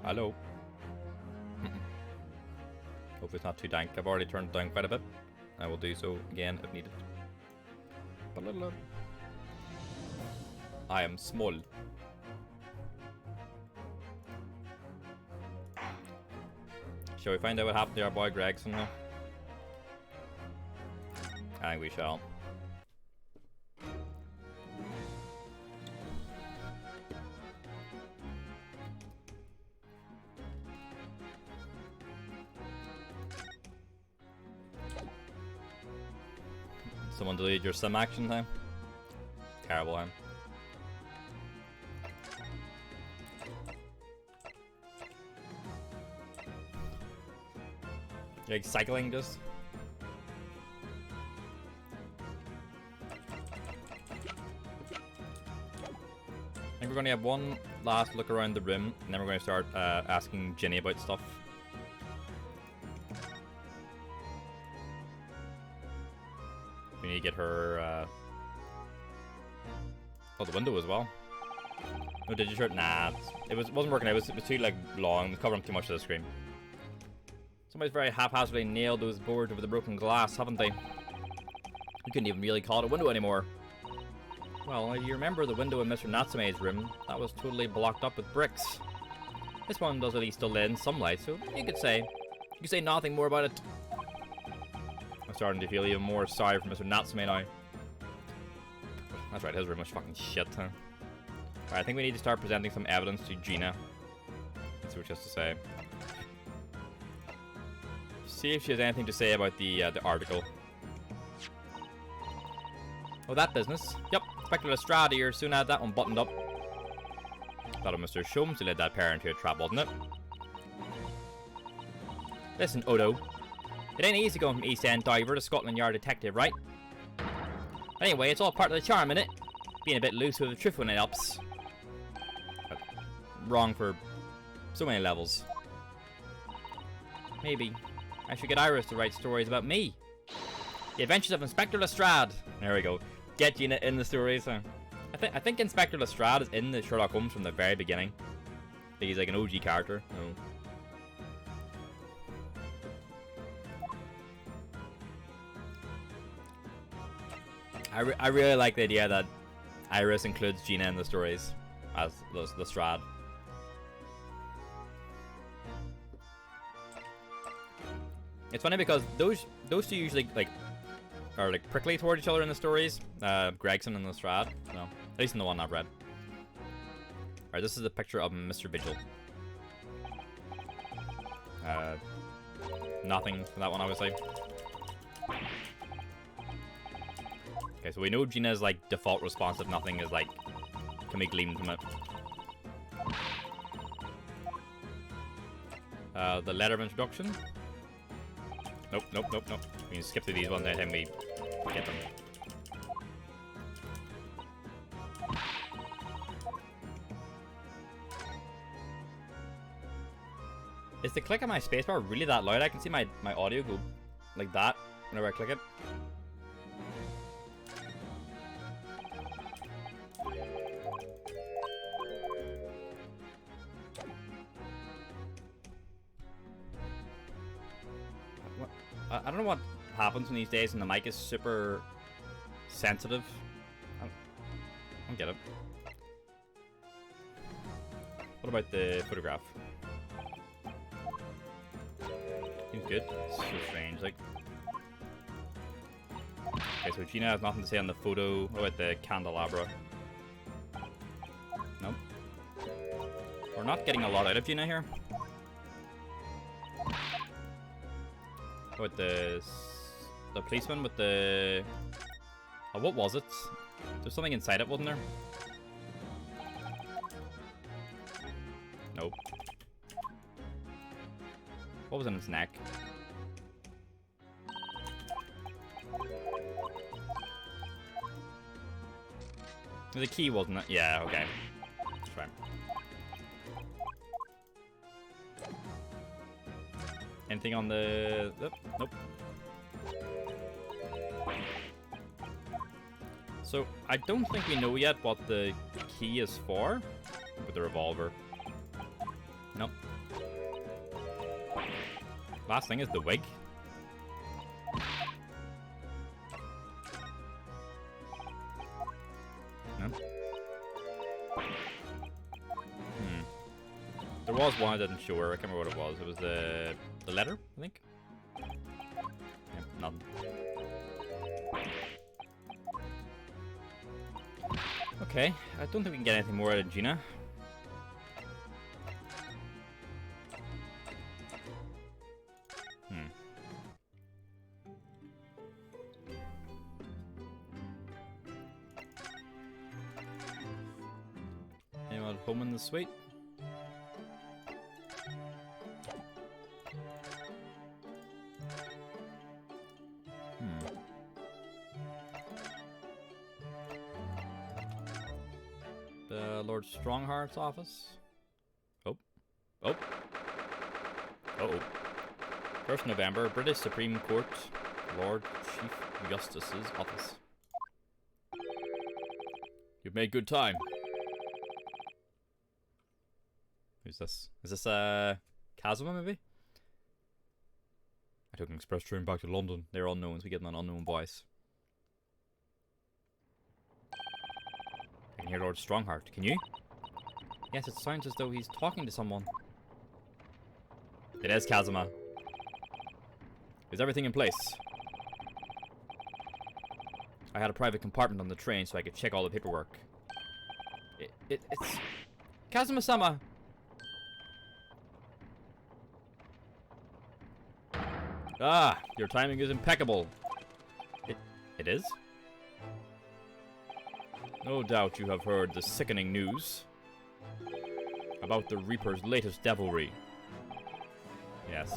Hello. Hope it's not too dank. I've already turned it down quite a bit. I will do so again if needed. I am small. Shall we find out what happened to our boy Gregson now? I think we shall. Someone deleted your sim action time? Terrible, I'm. You're like cycling just? I think we're going to have one last look around the room, and then we're going to start asking Ginny about stuff. We need to get her, oh, the window as well. No digit shirt? Nah, it wasn't working out. It was too, like, long. It was covering too much of the screen. Somebody's very haphazardly nailed those boards over the broken glass, haven't they? You couldn't even really call it a window anymore. Well, you remember the window in Mr. Natsume's room? That was totally blocked up with bricks. This one does at least still let in some light, so you could say nothing more about it. I'm starting to feel even more sorry for Mr. Natsume now. That's right, his room was fucking shit, huh? Alright, I think we need to start presenting some evidence to Gina. Let's see what she has to say. See if she has anything to say about the article. Oh, that business. Yep, Inspector Lestrade here soon had that one buttoned up. Thought of Mr. Sholmes who led that pair into a trap, wasn't it? Listen, Odo. It ain't easy going from East End diver to Scotland Yard detective, right? Anyway, it's all part of the charm, innit? Being a bit loose with the truth when it helps. Wrong for so many levels. Maybe I should get Iris to write stories about me. The Adventures of Inspector Lestrade. There we go. Get Gina in the stories. I think Inspector Lestrade is in the Sherlock Holmes from the very beginning. I think he's like an OG character. No. I really like the idea that Iris includes Gina in the stories as Lestrade. It's funny because those two usually are prickly toward each other in the stories. Gregson and Lestrade. No, at least in the one I've read. Alright, this is a picture of Mr. Vigil. Nothing for that one, obviously. Okay, so we know Gina's like default response if nothing is like can be gleaned from it. The letter of introduction. Nope. We can skip through these ones anytime we get them. Is the click on my spacebar really that loud? I can see my audio go like that whenever I click it. I don't know what happens in these days when the mic is super sensitive. I don't get it. What about the photograph? Seems good. It's so strange, like. Okay, so Gina has nothing to say on the photo. What about the candelabra? Nope. We're not getting a lot out of Gina here. With the policeman with the... Oh, what was it? There's something inside it, wasn't there? Nope. What was in its neck? The key, wasn't it? Yeah, okay. That's right. Anything on the... Oh, nope. So, I don't think we know yet what the key is for with the revolver. Nope. Last thing is the wig. No? There was one I didn't show her. I can't remember what it was. It was the letter, I think. Yeah, nothing. Okay, I don't think we can get anything more out of Gina. Anyone home in the suite? The Lord Strongheart's office. Oh. Oh. Uh-oh. 1st November, British Supreme Court, Lord Chief Justice's office. You've made good time. Who's this? Is this, Kazuma, maybe? I took an express train back to London. They're unknowns. We get an unknown voice. I can hear Lord Strongheart. Can you? Yes, it sounds as though he's talking to someone. It is Kazuma. Is everything in place? I had a private compartment on the train so I could check all the paperwork. It's... Kazuma-sama! Ah, your timing is impeccable. It is? No doubt you have heard the sickening news about the Reaper's latest devilry. Yes.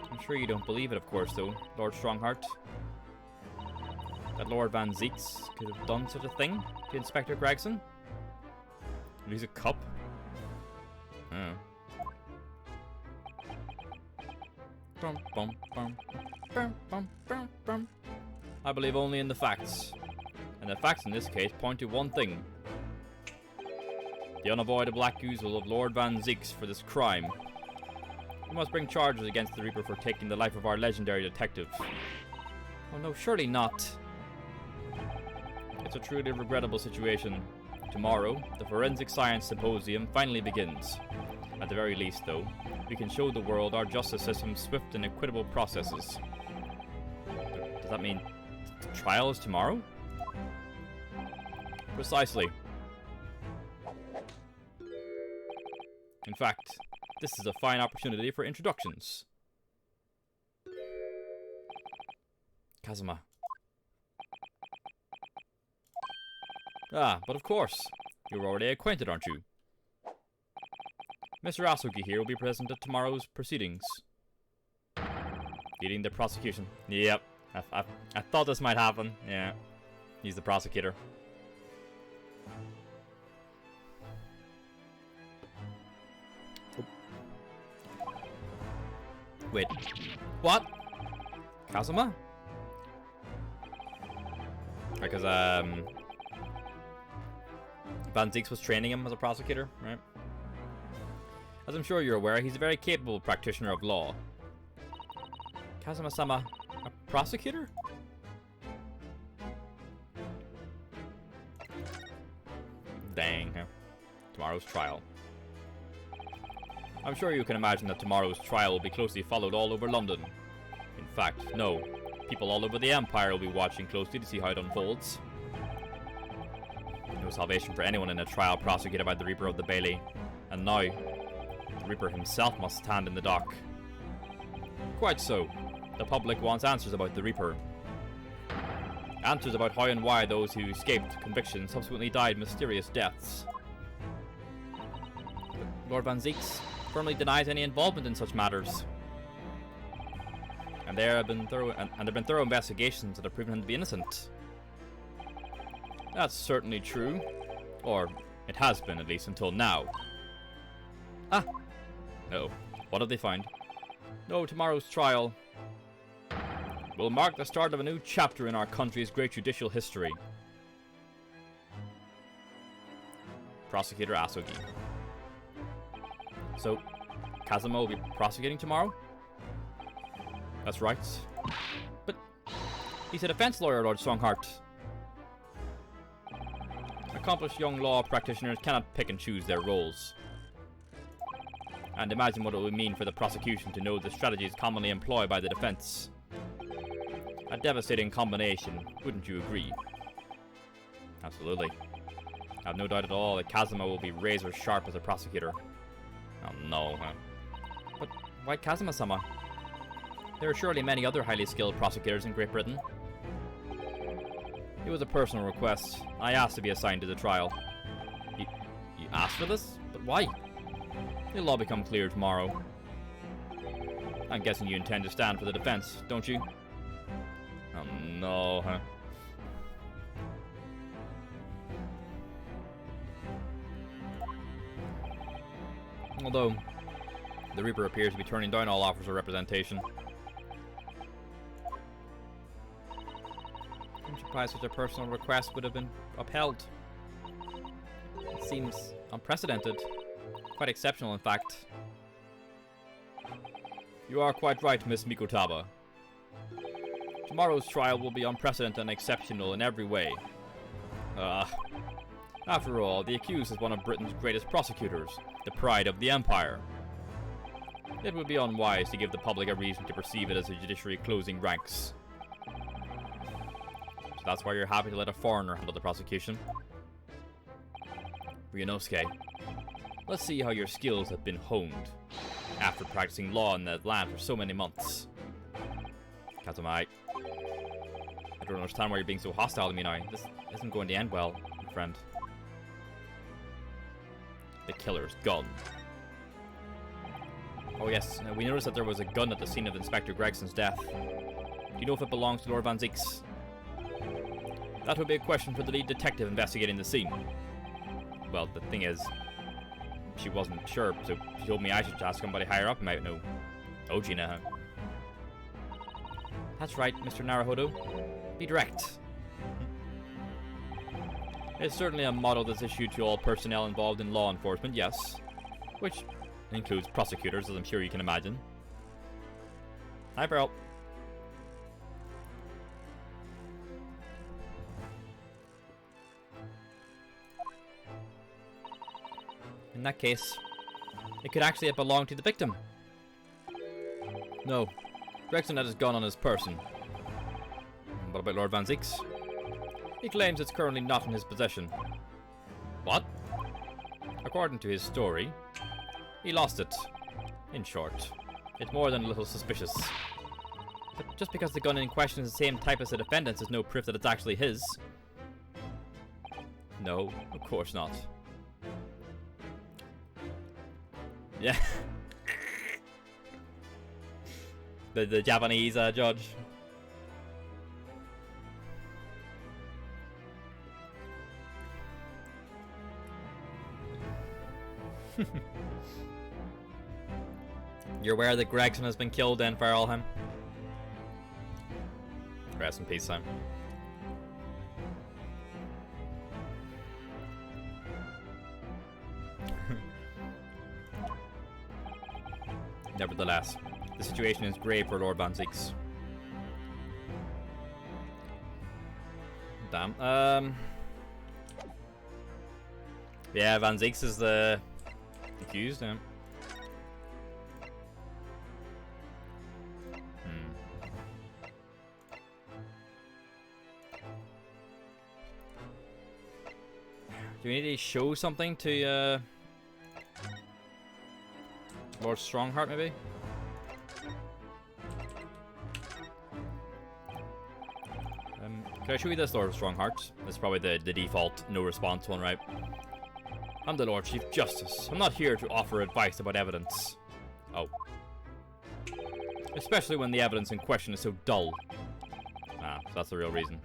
I'm sure you don't believe it, of course, though, Lord Strongheart. That Lord Van Zieks could have done such a thing to Inspector Gregson? Use a cup? Oh. Bum, bum, bum, bum, bum, bum, bum. I believe only in the facts. And the facts in this case point to one thing. The unavoidable accusal of Lord Van Zieks for this crime. We must bring charges against the Reaper for taking the life of our legendary detective. Oh no, surely not. It's a truly regrettable situation. Tomorrow, the Forensic Science Symposium finally begins. At the very least, though, we can show the world our justice system's swift and equitable processes. Does that mean the trial is tomorrow? Precisely. In fact, this is a fine opportunity for introductions. Kazuma. Ah, but of course. You're already acquainted, aren't you? Mr. Asugi here will be present at tomorrow's proceedings. Leading the prosecution. Yep. I thought this might happen. Yeah. He's the prosecutor. Oh. Wait. What? Kazuma? Because, Van Zieks was training him as a prosecutor, right? As I'm sure you're aware, he's a very capable practitioner of law. Kazuma-sama, a prosecutor? Dang, huh? Tomorrow's trial. I'm sure you can imagine that tomorrow's trial will be closely followed all over London. In fact, no. People all over the Empire will be watching closely to see how it unfolds. No salvation for anyone in a trial prosecuted by the Reaper of the Bailey. And now, the Reaper himself must stand in the dock. Quite so. The public wants answers about the Reaper. Answers about how and why those who escaped conviction subsequently died mysterious deaths. Lord Van Zieks firmly denies any involvement in such matters. And there have been thorough investigations that have proven him to be innocent. That's certainly true. Or, it has been, at least until now. Ah! No. What have they found? No, tomorrow's trial will mark the start of a new chapter in our country's great judicial history. Prosecutor Asugi. So, Kazuma will be prosecuting tomorrow? That's right. But he's a defense lawyer, Lord Strongheart. Accomplished young law practitioners cannot pick and choose their roles. And imagine what it would mean for the prosecution to know the strategies commonly employed by the defense. A devastating combination, wouldn't you agree? Absolutely. I have no doubt at all that Kazuma will be razor sharp as a prosecutor. Oh no, huh? But why Kazuma-sama? There are surely many other highly skilled prosecutors in Great Britain. It was a personal request. I asked to be assigned to the trial. You asked for this? But why? It'll all become clear tomorrow. I'm guessing you intend to stand for the defense, don't you? Oh no, huh? Although, the Reaper appears to be turning down all offers of representation. I'm surprised such a personal request would have been upheld. It seems unprecedented. Quite exceptional, in fact. You are quite right, Miss Mikotaba. Tomorrow's trial will be unprecedented and exceptional in every way. After all, the accused is one of Britain's greatest prosecutors, the pride of the Empire. It would be unwise to give the public a reason to perceive it as a judiciary closing ranks. So that's why you're happy to let a foreigner handle the prosecution. Ryunosuke, let's see how your skills have been honed after practicing law in the land for so many months. Kazuma, I don't understand why you're being so hostile to me now. This isn't going to end well, my friend. The killer's gun. Oh yes, we noticed that there was a gun at the scene of Inspector Gregson's death. Do you know if it belongs to Lord Van Zieks? That would be a question for the lead detective investigating the scene. Well, the thing is, she wasn't sure, so she told me I should ask somebody higher up who might know. Ojina. That's right, Mr. Naruhodo. Be direct. It's certainly a motto that's issued to all personnel involved in law enforcement, yes. Which includes prosecutors, as I'm sure you can imagine. Hi, Pearl. In that case, it could actually have belonged to the victim. No, Gregson had his gun on his person. What about Lord Van Zieks? He claims it's currently not in his possession. What? According to his story, he lost it. In short, it's more than a little suspicious. But just because the gun in question is the same type as the defendant's is no proof that it's actually his. No, of course not. Yeah. the Japanese judge. You're aware that Gregson has been killed in Farrelheim? Rest in peace, Sam. Nevertheless, the situation is grave for Lord Van Zieks. Damn. Yeah, Van Zieks is the accused. Yeah. Do we need to show something to Lord Strongheart, maybe? Can I show you this, Lord Strongheart? That's probably the default no response one, right? I'm the Lord Chief Justice. I'm not here to offer advice about evidence. Oh. Especially when the evidence in question is so dull. Ah, so that's the real reason.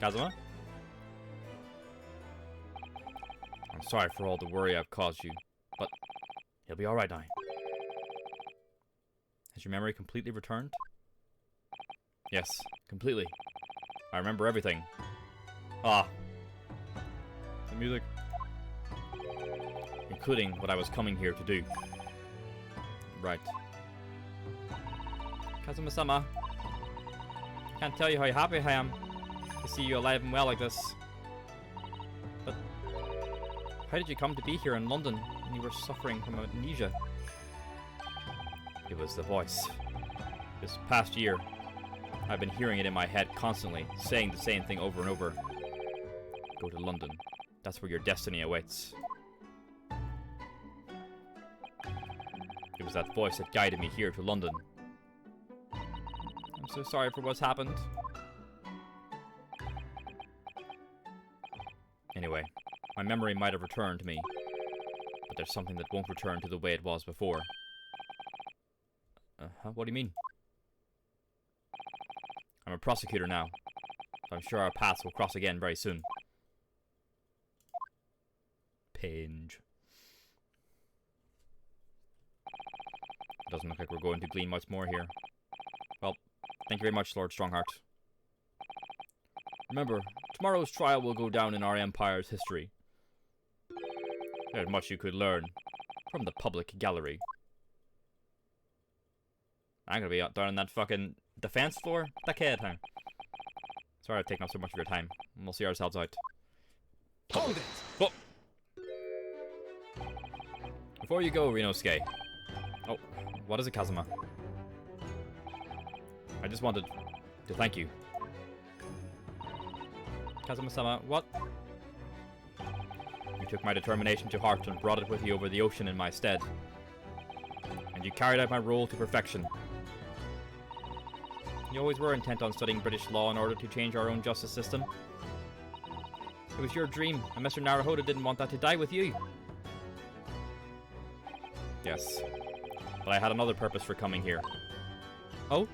Kazuma? I'm sorry for all the worry I've caused you, but he'll be alright now. Has your memory completely returned? Yes, completely. I remember everything. Ah, music. Including what I was coming here to do. Right. Kazuma-sama. Can't tell you how happy I am to see you alive and well like this. But how did you come to be here in London when you were suffering from amnesia? It was the voice. This past year, I've been hearing it in my head constantly, saying the same thing over and over. Go to London. That's where your destiny awaits. It was that voice that guided me here to London. I'm so sorry for what's happened. Anyway, my memory might have returned to me, but there's something that won't return to the way it was before. What do you mean? I'm a prosecutor now, so I'm sure our paths will cross again very soon. Page. Doesn't look like we're going to glean much more here. Well, thank you very much, Lord Strongheart. Remember, tomorrow's trial will go down in our Empire's history. There's much you could learn from the public gallery. I'm gonna be out down on that fucking defense floor. Dickhead, huh? Sorry I've taken up so much of your time. We'll see ourselves out. Hold it! Oh. Before you go, Rinosuke. Oh, what is it, Kazuma? I just wanted to thank you. Kazuma-sama, what? You took my determination to heart and brought it with you over the ocean in my stead. And you carried out my role to perfection. You always were intent on studying British law in order to change our own justice system. It was your dream, and Mr. Naruhodo didn't want that to die with you. Yes. But I had another purpose for coming here. Oh?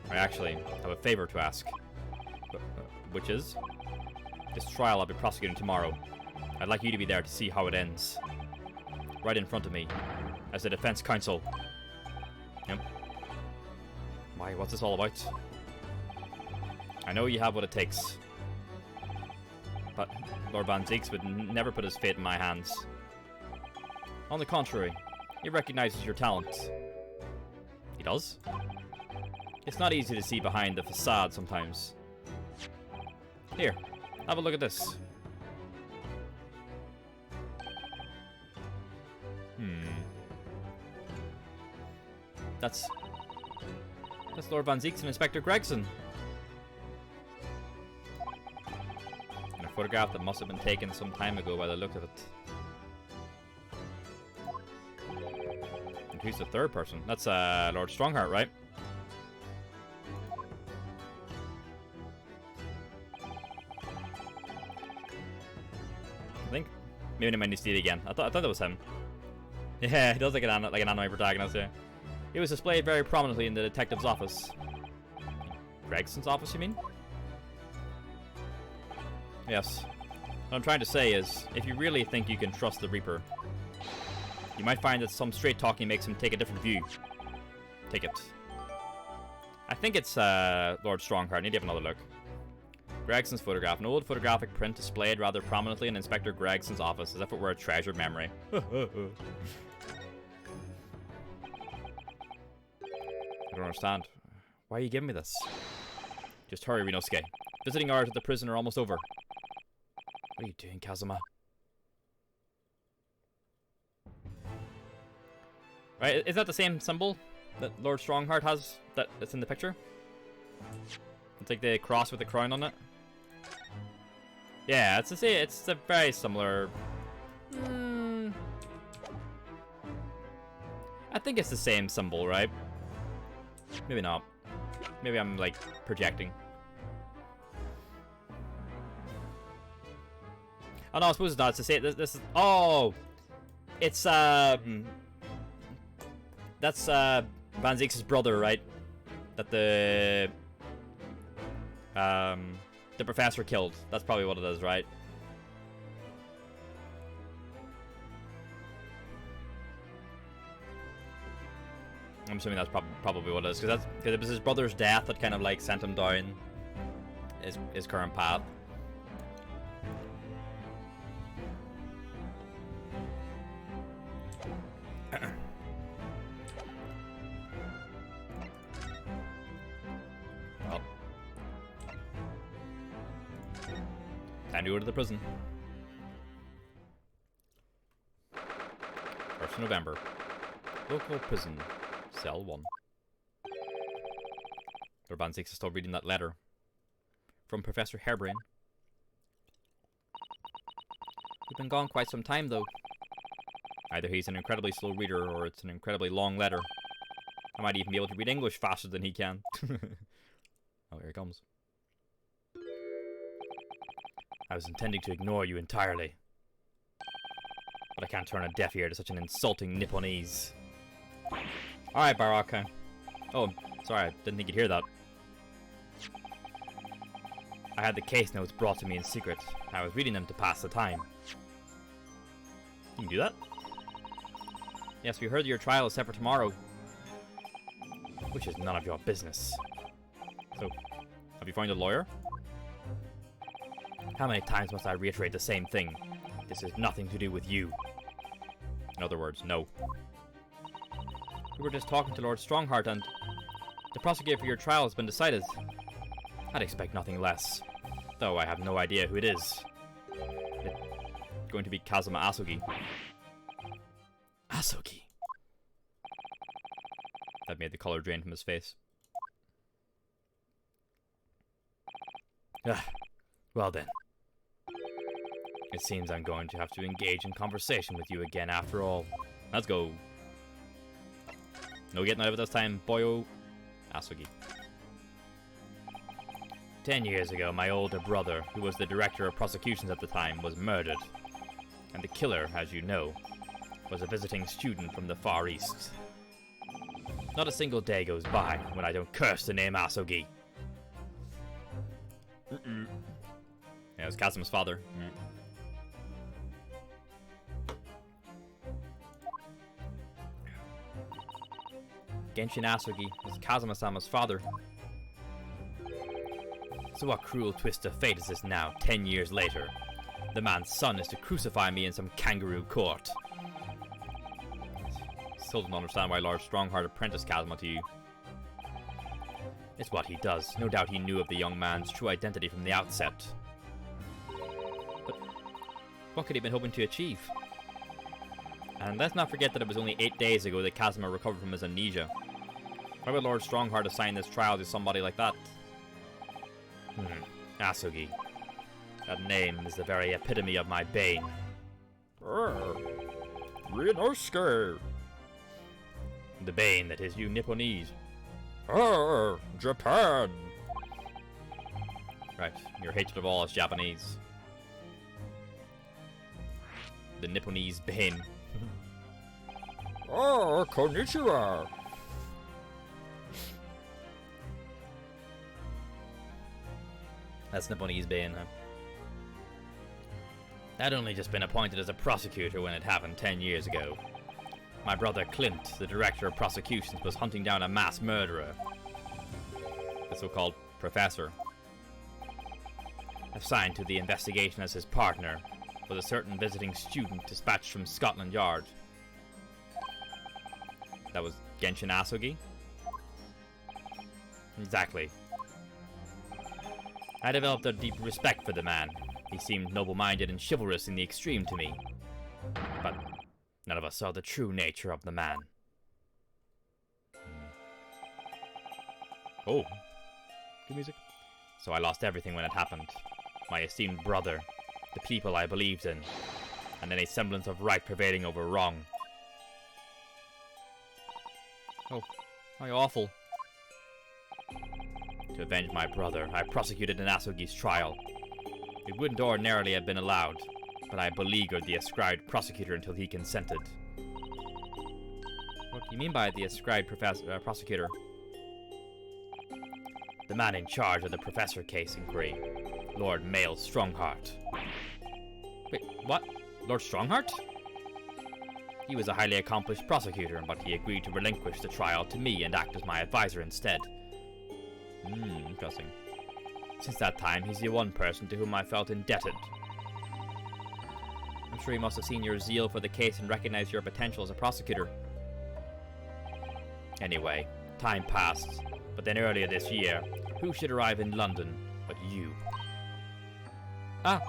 I actually have a favor to ask. Which is? This trial I'll be prosecuting tomorrow. I'd like you to be there to see how it ends. Right in front of me. As the defense counsel. Yep. Why, what's this all about? I know you have what it takes. But Lord Van Zieks would never put his fate in my hands. On the contrary, he recognizes your talent. He does? It's not easy to see behind the facade sometimes. Here, have a look at this. That's Lord Van Zieks and Inspector Gregson. In a photograph that must have been taken some time ago by the look of it. And who's the third person? That's Lord Strongheart, right? I think maybe I might need to see it again. I thought that was him. Yeah, he does like an anime protagonist, yeah. It was displayed very prominently in the detective's office. Gregson's office, you mean? Yes. What I'm trying to say is, if you really think you can trust the Reaper, you might find that some straight talking makes him take a different view. Take it. I think it's Lord Strongheart. I need to have another look. Gregson's photograph. An old photographic print displayed rather prominently in Inspector Gregson's office, as if it were a treasured memory. I don't understand. Why are you giving me this? Just hurry, Rinosuke. Visiting hours at the prison are almost over. What are you doing, Kazuma? Right, is that the same symbol that Lord Strongheart has that's in the picture? It's like the cross with the crown on it. Yeah, it's a very similar. I think it's the same symbol, right? Maybe not. Maybe I'm like projecting. Oh no, I suppose it's not. It's the same. This is. Oh, it's that's Van Zieks' brother, right? That the professor killed. That's probably what it is, right? I'm assuming that's probably what it is, because it was his brother's death that kind of like sent him down his current path. Well, time to go to the prison. 1st of November. Local prison, cell 1. Lord Van Six is still reading that letter from Professor Harebrain. You've been gone quite some time, though. Either he's an incredibly slow reader, or it's an incredibly long letter. I might even be able to read English faster than he can. Oh, here he comes. I was intending to ignore you entirely, but I can't turn a deaf ear to such an insulting Nipponese. Alright, Baraka. Oh, sorry, I didn't think you'd hear that. I had the case notes brought to me in secret. I was reading them to pass the time. You can do that? Yes, we heard your trial is set for tomorrow. Which is none of your business. So, have you found a lawyer? How many times must I reiterate the same thing? This has nothing to do with you. In other words, no. We were just talking to Lord Strongheart, and the prosecutor for your trial has been decided. I'd expect nothing less. Though I have no idea who it is. It's going to be Kazuma Asugi. Asugi. That made the color drain from his face. Well then. It seems I'm going to have to engage in conversation with you again after all. Let's go. No getting out of it this time, boyo. Asugi. 10 years ago, my older brother, who was the director of prosecutions at the time, was murdered. And the killer, as you know, was a visiting student from the Far East. Not a single day goes by when I don't curse the name Asugi. Yeah, it was Kazuma's father. Genshin Asugi was Kazuma-sama's father. So what cruel twist of fate is this now, 10 years later? The man's son is to crucify me in some kangaroo court. Still don't understand why Lord Strongheart apprenticed Kazuma to you. It's what he does. No doubt he knew of the young man's true identity from the outset. But what could he have been hoping to achieve? And let's not forget that it was only 8 days ago that Kazuma recovered from his amnesia. Why would Lord Strongheart assign this trial to somebody like that? Asugi. That name is the very epitome of my bane. Rinosuke. The bane that is you Nipponese. Japan. Right, your hatred of all is Japanese. The Nipponese bane. Konnichiwa. That's Nipponese bane, huh? I'd only just been appointed as a prosecutor when it happened 10 years ago. My brother Clint, the director of prosecutions, was hunting down a mass murderer. The so-called professor. Assigned to the investigation as his partner was a certain visiting student dispatched from Scotland Yard. That was Genshin Asugi? Exactly. I developed a deep respect for the man. He seemed noble-minded and chivalrous in the extreme to me. But none of us saw the true nature of the man. Oh. Good music. So I lost everything when it happened. My esteemed brother, the people I believed in, and any semblance of right prevailing over wrong. Oh, how awful. To avenge my brother, I prosecuted Asugi's trial. It wouldn't ordinarily have been allowed, but I beleaguered the ascribed prosecutor until he consented. What do you mean by the ascribed prosecutor? The man in charge of the professor case inquiry, Lord Mael Strongheart. Wait, what? Lord Strongheart? He was a highly accomplished prosecutor, but he agreed to relinquish the trial to me and act as my advisor instead. Interesting. Since that time, he's the one person to whom I felt indebted. I'm sure he must have seen your zeal for the case and recognized your potential as a prosecutor. Anyway, time passed, but then earlier this year, who should arrive in London but you? Ah!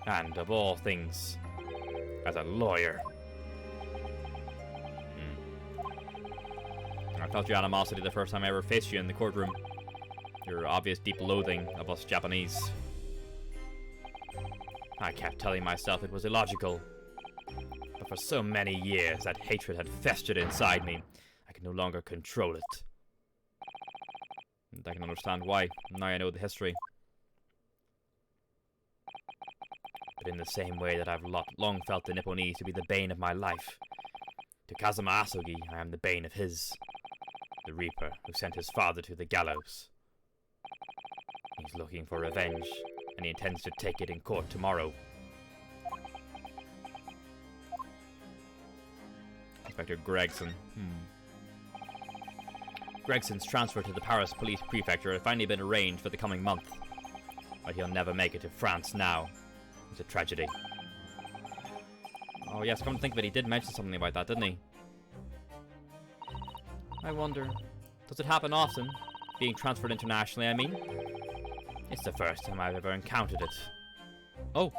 And of all things, as a lawyer. I felt your animosity the first time I ever faced you in the courtroom. Your obvious deep loathing of us Japanese. I kept telling myself it was illogical. But for so many years, that hatred had festered inside me. I could no longer control it. And I can understand why, now I know the history. But in the same way that I've long felt the Nipponese to be the bane of my life, to Kazuma Asugi I am the bane of his. The Reaper who sent his father to the gallows. He's looking for revenge, and he intends to take it in court tomorrow. Inspector Gregson. Gregson's transfer to the Paris Police Prefecture had finally been arranged for the coming month. But he'll never make it to France now. It's a tragedy. Oh yes, come to think of it, he did mention something about that, didn't he? I wonder, does it happen often? Being transferred internationally, I mean? It's the first time I've ever encountered it. Oh!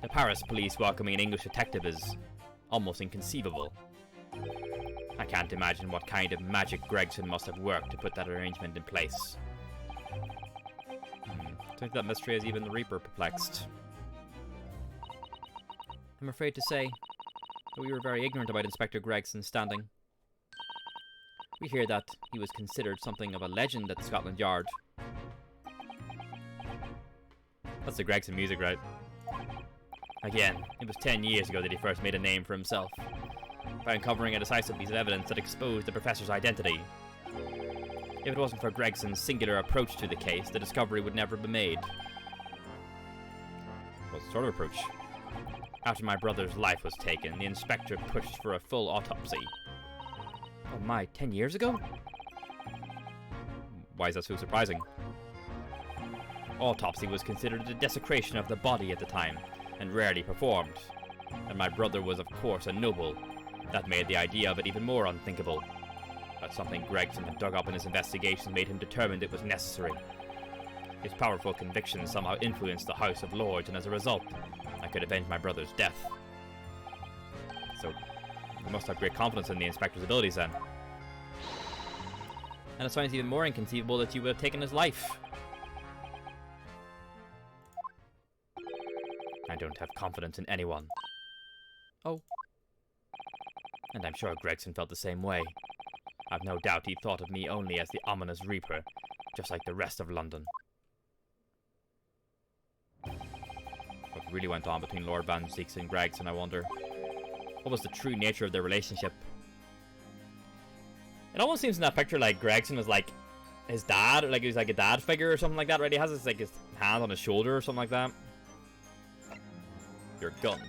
The Paris police welcoming an English detective is almost inconceivable. I can't imagine what kind of magic Gregson must have worked to put that arrangement in place. I think that mystery has even the Reaper perplexed. I'm afraid to say that we were very ignorant about Inspector Gregson's standing. We hear that he was considered something of a legend at Scotland Yard. That's the Gregson music, right? Again, it was 10 years ago that he first made a name for himself, by uncovering a decisive piece of evidence that exposed the professor's identity. If it wasn't for Gregson's singular approach to the case, the discovery would never be made. What sort of approach? After my brother's life was taken, the inspector pushed for a full autopsy. Oh my, 10 years ago? Why is that so surprising? Autopsy was considered a desecration of the body at the time, and rarely performed. And my brother was of course a noble. That made the idea of it even more unthinkable. But something Gregson had dug up in his investigation made him determined it was necessary. His powerful convictions somehow influenced the House of Lords, and as a result, I could avenge my brother's death. So, you must have great confidence in the inspector's abilities then. And it sounds even more inconceivable that you would have taken his life. I don't have confidence in anyone. Oh. And I'm sure Gregson felt the same way. I've no doubt he thought of me only as the ominous Reaper, just like the rest of London. What really went on between Lord Van Zieks and Gregson, I wonder? What was the true nature of their relationship? It almost seems in that picture like Gregson was like his dad, or like he was like a dad figure or something like that, right? He has his, like, his hand on his shoulder or something like that. Your gun.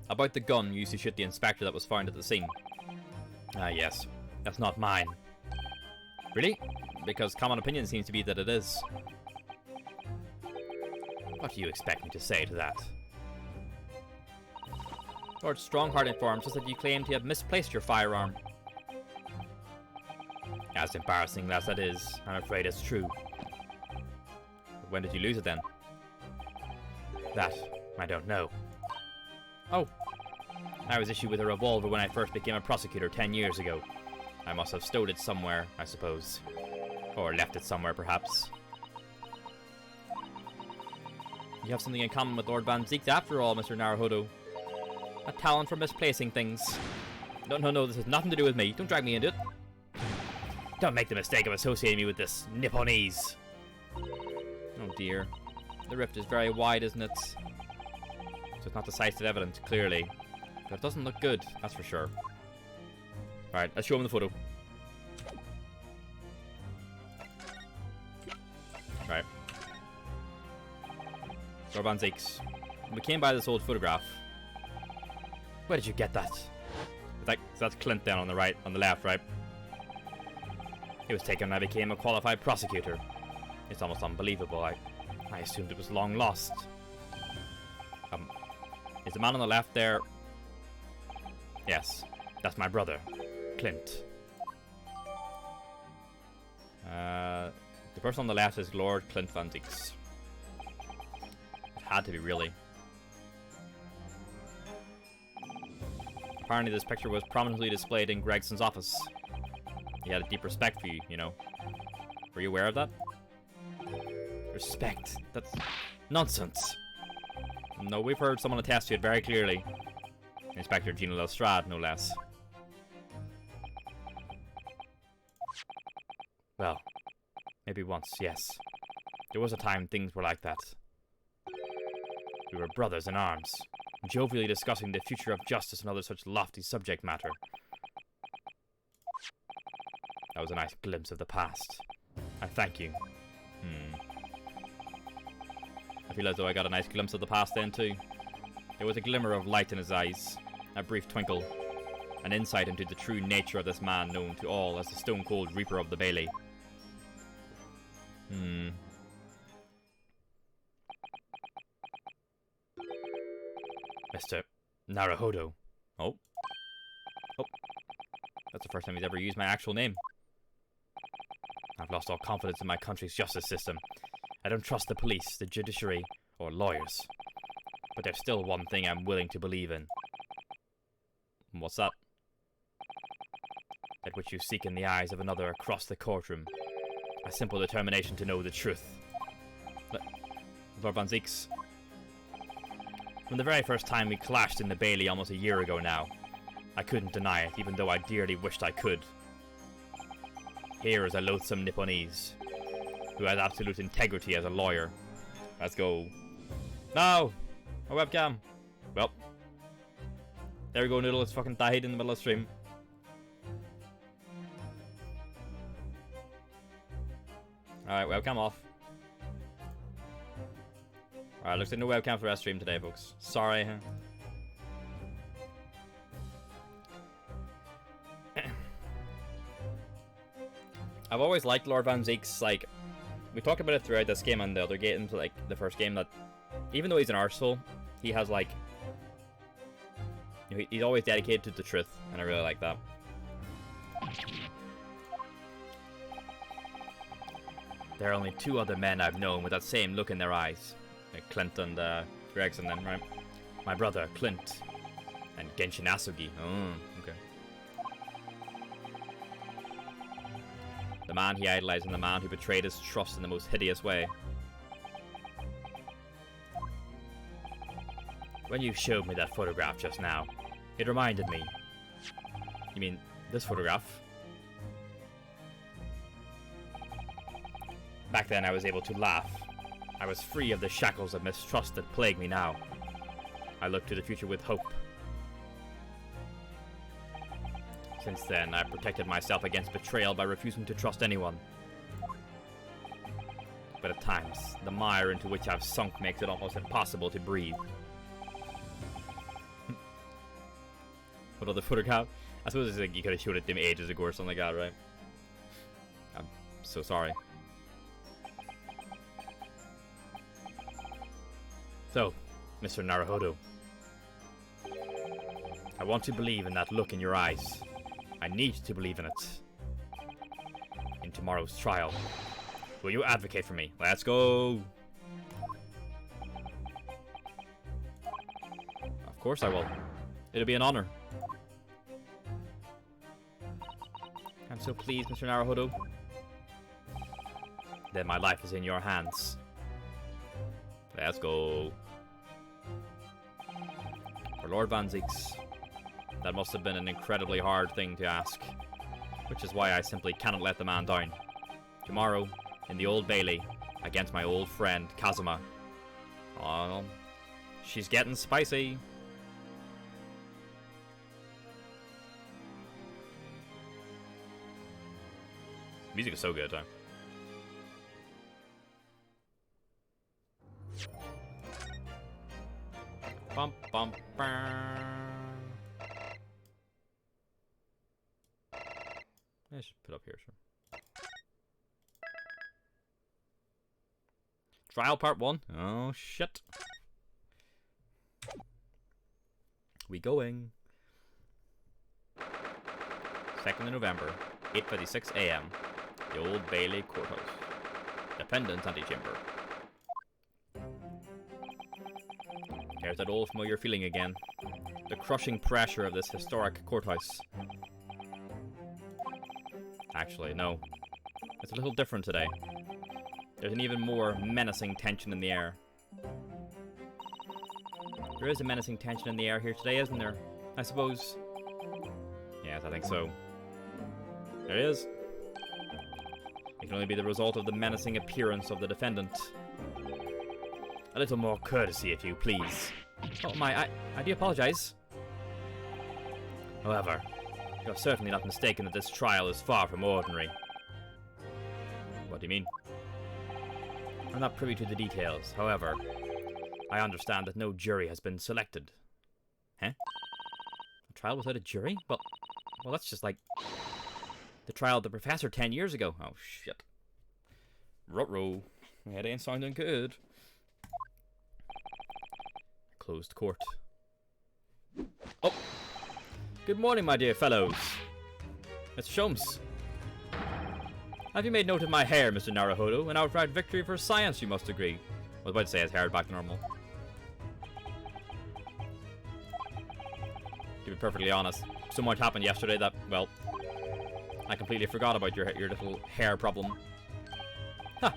About the gun you used to shoot the inspector that was found at the scene. Ah, yes. That's not mine. Really? Because common opinion seems to be that it is. What do you expect me to say to that? Lord Strongheart informs us that you claim to have misplaced your firearm. As embarrassing as that is, I'm afraid it's true. But when did you lose it then? That, I don't know. Oh. I was issued with a revolver when I first became a prosecutor 10 years ago. I must have stowed it somewhere, I suppose. Or left it somewhere, perhaps. You have something in common with Lord Van Zieks after all, Mr. Naruhodo. A talent for misplacing things. No, this has nothing to do with me. Don't drag me into it. Don't make the mistake of associating me with this Nipponese. Oh dear. The rift is very wide, isn't it? So it's not decisive evidence, clearly. But it doesn't look good, that's for sure. Alright, let's show him the photo. Right. Lord Van Zieks. We came by this old photograph. Where did you get that? So that's Clint down on the right, on the left, right? It was taken when I became a qualified prosecutor. It's almost unbelievable. I assumed it was long lost. Is the man on the left there? Yes, that's my brother, Clint. The person on the left is Lord Clint Van Dix. It had to be, really. Apparently this picture was prominently displayed in Gregson's office. He had a deep respect for you, you know. Were you aware of that? Respect? That's nonsense. No, we've heard someone attest to it very clearly. Inspector Gina Lestrade, no less. Well, maybe once, yes. There was a time things were like that. We were brothers in arms, jovially discussing the future of justice and other such lofty subject matter. That was a nice glimpse of the past. I thank you. I feel as though I got a nice glimpse of the past then too. There was a glimmer of light in his eyes, a brief twinkle, an insight into the true nature of this man known to all as the stone-cold Reaper of the Bailey. Mr. Naruhodo. Oh. That's the first time he's ever used my actual name. I've lost all confidence in my country's justice system. I don't trust the police, the judiciary, or lawyers. But there's still one thing I'm willing to believe in. What's that? That which you seek in the eyes of another across the courtroom. A simple determination to know the truth. Lord Van Zieks. From the very first time we clashed in the Bailey almost a year ago now, I couldn't deny it, even though I dearly wished I could. Here is a loathsome Nipponese, who has absolute integrity as a lawyer. Let's go. No! My webcam! Well. There we go, Noodle. It's fucking died in the middle of the stream. Alright, webcam off. Alright, looks like no webcam for the rest of the stream today, folks. Sorry. I've always liked Lord Van Zieks. Like, we talked about it throughout this game and the other games, like the first game, that even though he's an arsehole, he has like, you know, he's always dedicated to the truth, and I really like that. There are only two other men I've known with that same look in their eyes, like Clint and Gregson, then, right? My brother Clint and Genshin Asugi. Oh, okay. The man he idolized and the man who betrayed his trust in the most hideous way. When you showed me that photograph just now, it reminded me. You mean this photograph? Back then I was able to laugh. I was free of the shackles of mistrust that plague me now. I looked to the future with hope. Since then, I've protected myself against betrayal by refusing to trust anyone. But at times, the mire into which I've sunk makes it almost impossible to breathe. What other photograph? I suppose it's like you could have showed it to me ages ago or something like that, right? I'm so sorry. So, Mr. Naruhodo, I want to believe in that look in your eyes. I need to believe in it. In tomorrow's trial. Will you advocate for me? Let's go! Of course I will. It'll be an honor. I'm so pleased, Mr. Naruhodo. Then my life is in your hands. Let's go. For Lord Van Zieks. That must have been an incredibly hard thing to ask. Which is why I simply cannot let the man down. Tomorrow, in the Old Bailey, against my old friend, Kazuma. Oh, she's getting spicy. Music is so good, huh? Bum, bum, bum. I should put up here, sure. Trial part 1. Oh, shit. We going. 2nd of November, 8:56 a.m. The Old Bailey Courthouse. Dependent antechamber. There's that old familiar feeling again. The crushing pressure of this historic courthouse. Actually, no. It's a little different today. There's an even more menacing tension in the air. There is a menacing tension in the air here today, isn't there? I suppose. Yes, I think so. There is. It can only be the result of the menacing appearance of the defendant. A little more courtesy, if you please. Oh my, I do apologize. However, you're certainly not mistaken that this trial is far from ordinary. What do you mean? I'm not privy to the details. However, I understand that no jury has been selected. Huh? A trial without a jury? Well, that's just like the trial of the professor 10 years ago. Oh, shit. Ruh-roh. It ain't sounding good. Closed court. Oh! Good morning, my dear fellows. Mr. Sholmes. Have you made note of my hair, Mr. Naruhodo? An outright victory for science, you must agree. I was about to say his hair back to normal. To be perfectly honest, so much happened yesterday that, well, I completely forgot about your little hair problem. Ha!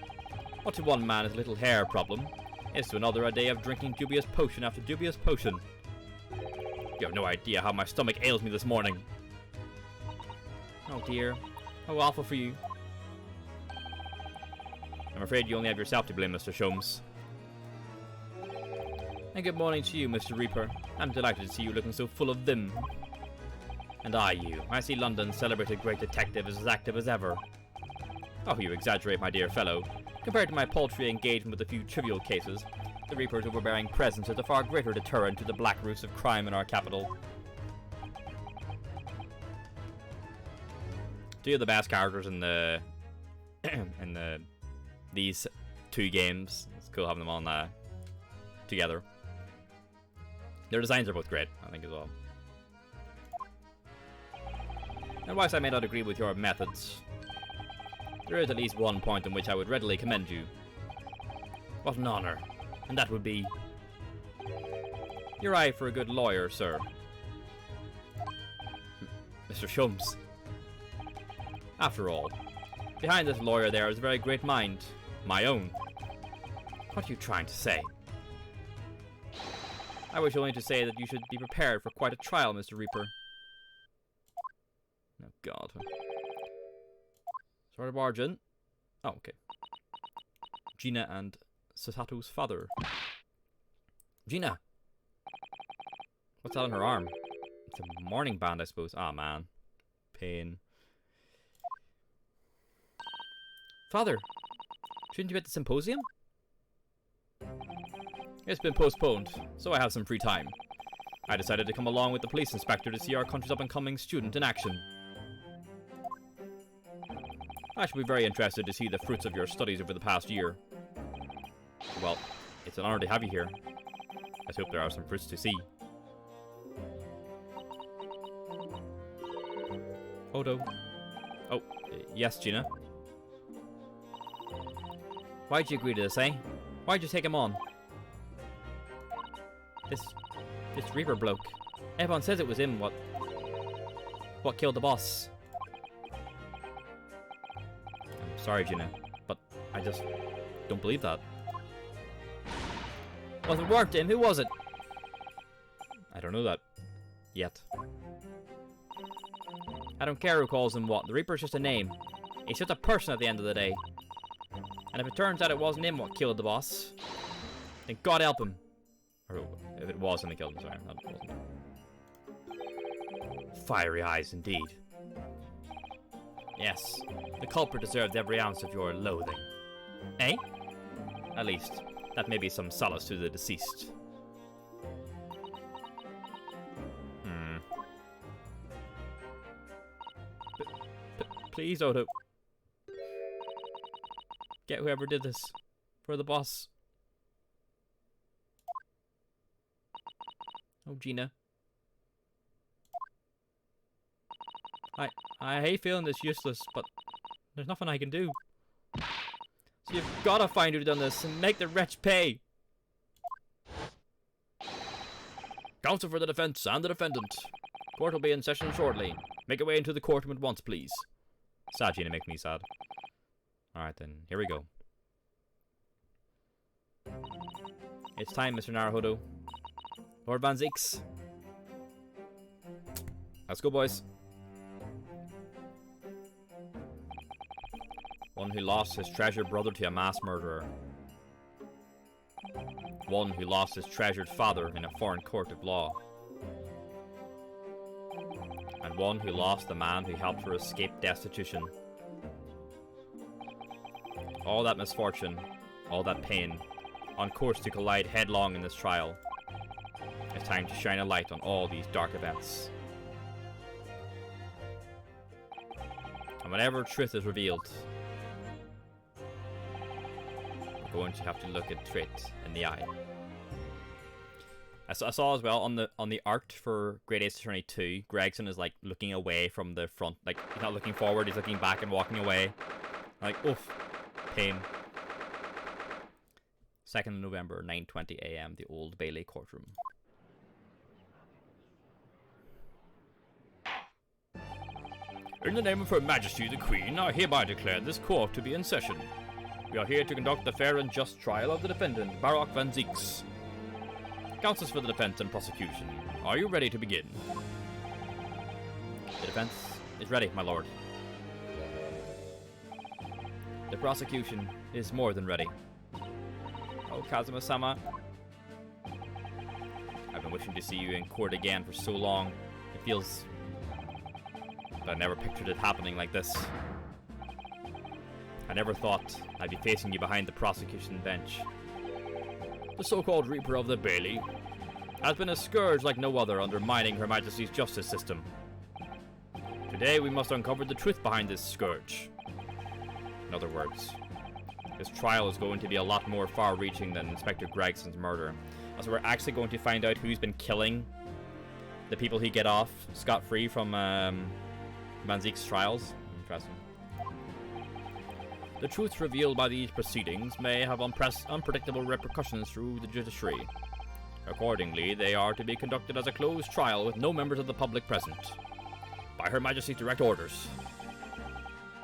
What to one man is a little hair problem is to another a day of drinking dubious potion after dubious potion. You have no idea how my stomach ails me this morning. Oh dear. How awful for you. I'm afraid you only have yourself to blame, Mr. Sholmes. And good morning to you, Mr. Reaper. I'm delighted to see you looking so full of vim. And I see London's celebrated great detective is as active as ever. Oh, you exaggerate, my dear fellow. Compared to my paltry engagement with a few trivial cases, the Reaper's overbearing presence is a far greater deterrent to the black roots of crime in our capital. Two of the best characters in the these two games. It's cool having them on together. Their designs are both great, I think, as well. And whilst I may not agree with your methods, there is at least one point on which I would readily commend you. What an honor. And that would be your eye for a good lawyer, sir. Mr. Sholmes. After all, behind this lawyer there is a very great mind. My own. What are you trying to say? I wish only to say that you should be prepared for quite a trial, Mr. Reaper. Oh, God. Sorry to barge in. Oh, okay. Gina and Sasato's father. Gina! What's that on her arm? It's a morning band, I suppose. Ah, man. Pain. Father! Shouldn't you be at the symposium? It's been postponed, so I have some free time. I decided to come along with the police inspector to see our country's up-and-coming student in action. I shall be very interested to see the fruits of your studies over the past year. Well, it's an honor to have you here. Let's hope there are some fruits to see. Odo. Oh, yes, Gina. Why'd you agree to this, eh? Why'd you take him on? This Reaper bloke. Everyone says it was him what killed the boss. I'm sorry, Gina, but I just don't believe that. Well, if it weren't him, who was it? I don't know that. Yet. I don't care who calls him what. The Reaper's just a name. He's just a person at the end of the day. And if it turns out it wasn't him what killed the boss, then God help him. Or if it was him that killed him, sorry. That wasn't him. Fiery eyes indeed. Yes, the culprit deserved every ounce of your loathing. Eh? At least, that may be some solace to the deceased. Please, Odo. Get whoever did this. For the boss. Oh, Gina. I hate feeling this useless, but there's nothing I can do. So you've gotta find who done this and make the wretch pay. Counsel for the defense and the defendant. Court will be in session shortly. Make your way into the courtroom at once, please. Sad, Gina, make me sad. Alright then, here we go. It's time, Mr. Naruhodo. Lord Van Zieks. Let's go, boys. One who lost his treasured brother to a mass murderer. One who lost his treasured father in a foreign court of law. And one who lost the man who helped her escape destitution. All that misfortune, all that pain, on course to collide headlong in this trial. It's time to shine a light on all these dark events. And whenever truth is revealed, we're going to have to look at Trait in the eye. I saw as well on the art for Great Ace Attorney 2, Gregson is like looking away from the front, like he's not looking forward, he's looking back and walking away. Like, oof, pain. 2nd November, 9:20 AM, the Old Bailey courtroom. In the name of Her Majesty the Queen, I hereby declare this court to be in session. We are here to conduct the fair and just trial of the defendant, Baroque Van Zieks. Counsels for the defense and prosecution, are you ready to begin? The defense is ready, my lord. The prosecution is more than ready. Oh, Kazuma-sama. I've been wishing to see you in court again for so long. It feels... but I never pictured it happening like this. I never thought I'd be facing you behind the prosecution bench. The so-called Reaper of the Bailey has been a scourge like no other, undermining Her Majesty's justice system. Today we must uncover the truth behind this scourge. In other words, this trial is going to be a lot more far-reaching than Inspector Gregson's murder. So we're actually going to find out who's been killing the people he get off scot-free from Van Zieks' trials. Interesting. The truths revealed by these proceedings may have unpredictable repercussions through the judiciary. Accordingly, they are to be conducted as a closed trial with no members of the public present. By Her Majesty's direct orders.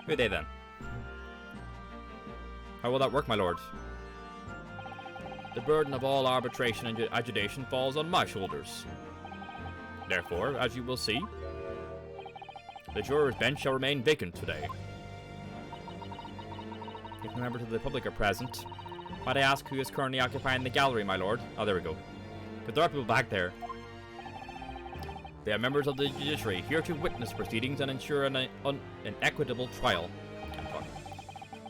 Who are they then? How will that work, my lord? The burden of all arbitration and adjudication falls on my shoulders. Therefore, as you will see, the juror's bench shall remain vacant today. If no members of the public are present, might I ask who is currently occupying the gallery, my lord? Oh, there we go. But there are people back there. They are members of the judiciary, here to witness proceedings and ensure an equitable trial.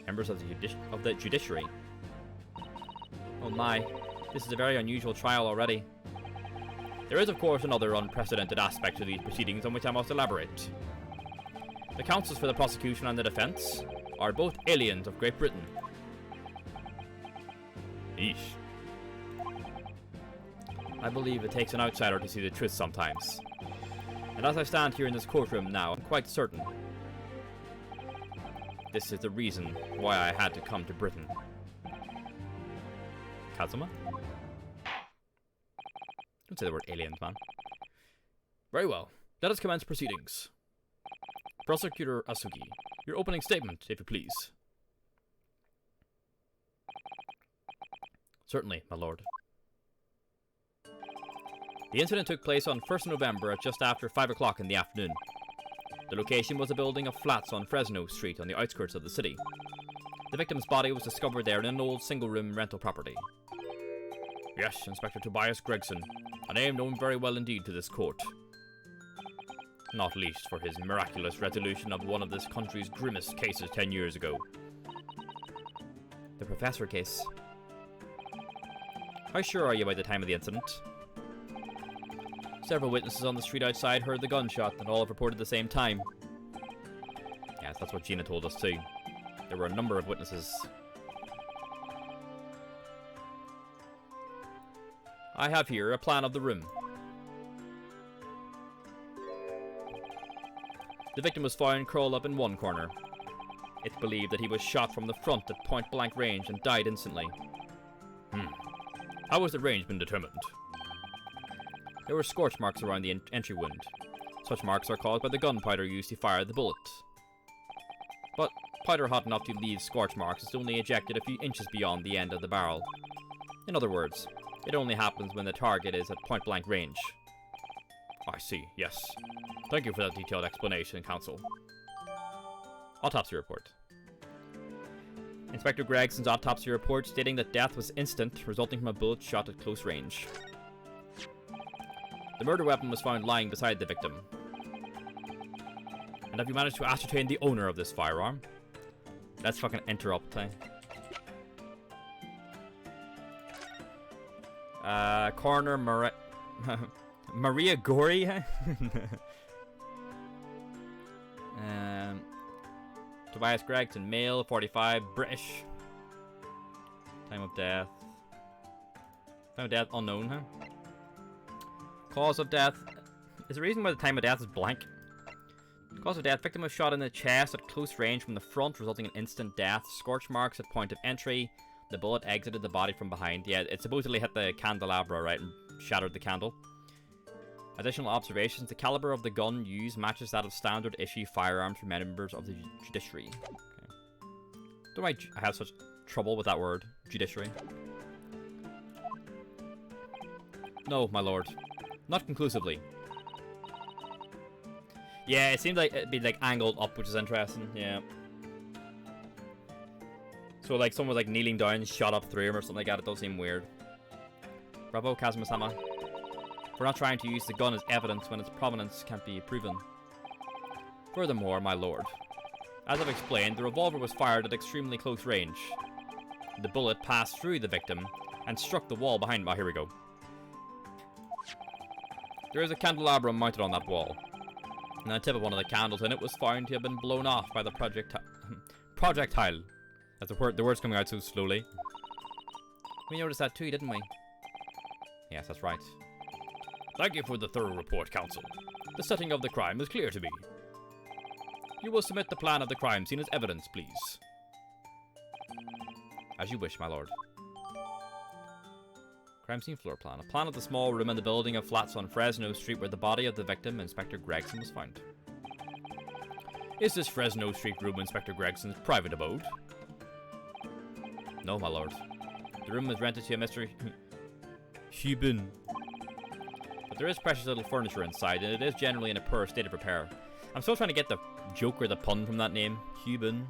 Members of the judiciary. Oh my, this is a very unusual trial already. There is, of course, another unprecedented aspect to these proceedings on which I must elaborate. The counsels for the prosecution and the defense are both aliens of Great Britain. Eesh. I believe it takes an outsider to see the truth sometimes. And as I stand here in this courtroom now, I'm quite certain this is the reason why I had to come to Britain. Kazuma? Don't say the word aliens, man. Very well. Let us commence proceedings. Prosecutor Asugi, your opening statement, if you please. Certainly, my lord. The incident took place on 1st November at just after 5 o'clock in the afternoon. The location was a building of flats on Fresno Street on the outskirts of the city. The victim's body was discovered there in an old single-room rental property. Yes, Inspector Tobias Gregson, a name known very well indeed to this court. Not least for his miraculous resolution of one of this country's grimmest cases 10 years ago. The Professor case. How sure are you by the time of the incident? Several witnesses on the street outside heard the gunshot and all have reported the same time. Yes, That's what Gina told us too. There were a number of witnesses. I have here a plan of the room. The victim was found curled up in one corner. It's believed that he was shot from the front at point-blank range and died instantly. How was the range been determined? There were scorch marks around the entry wound. Such marks are caused by the gunpowder used to fire the bullet. But powder hot enough to leave scorch marks is only ejected a few inches beyond the end of the barrel. In other words, it only happens when the target is at point-blank range. I see, yes. Thank you for that detailed explanation, Counsel. Autopsy report. Inspector Gregson's autopsy report stating that death was instant, resulting from a bullet shot at close range. The murder weapon was found lying beside the victim. And have you managed to ascertain the owner of this firearm? Let's fucking interrupt. Coroner Maria Gori. Tobias Gregson, male, 45, British. Time of death. Time of death unknown, huh? Cause of death. Is the reason why the time of death is blank? Cause of death. Victim was shot in the chest at close range from the front, resulting in instant death. Scorch marks at point of entry. The bullet exited the body from behind. Yeah, it supposedly hit the candelabra, right, and shattered the candle. Additional observations. The caliber of the gun used matches that of standard issue firearms for members of the judiciary. Okay. Don't I have such trouble with that word, judiciary? No, my lord. Not conclusively. Yeah, it seems like it'd be like angled up, which is interesting. Yeah. So like someone was like kneeling down, shot up through him or something like that. It does seem weird. Bravo, Kazuma-sama. We're not trying to use the gun as evidence when its provenance can't be proven. Furthermore, my lord, as I've explained, the revolver was fired at extremely close range. The bullet passed through the victim and struck the wall behind. Oh, here we go. There is a candelabrum mounted on that wall, and the tip of one of the candles in it was found to have been blown off by the projectile. That's the word's coming out so slowly. We noticed that too, didn't we? Yes, that's right. Thank you for the thorough report, Counsel. The setting of the crime is clear to me. You will submit the plan of the crime scene as evidence, please. As you wish, my lord. Crime scene floor plan. A plan of the small room in the building of flats on Fresno Street where the body of the victim, Inspector Gregson, was found. Is this Fresno Street room Inspector Gregson's private abode? No, my lord. The room was rented to a Mr. Hubin. But there is precious little furniture inside, and it is generally in a poor state of repair. I'm still trying to get the joke or the pun from that name. Hubin.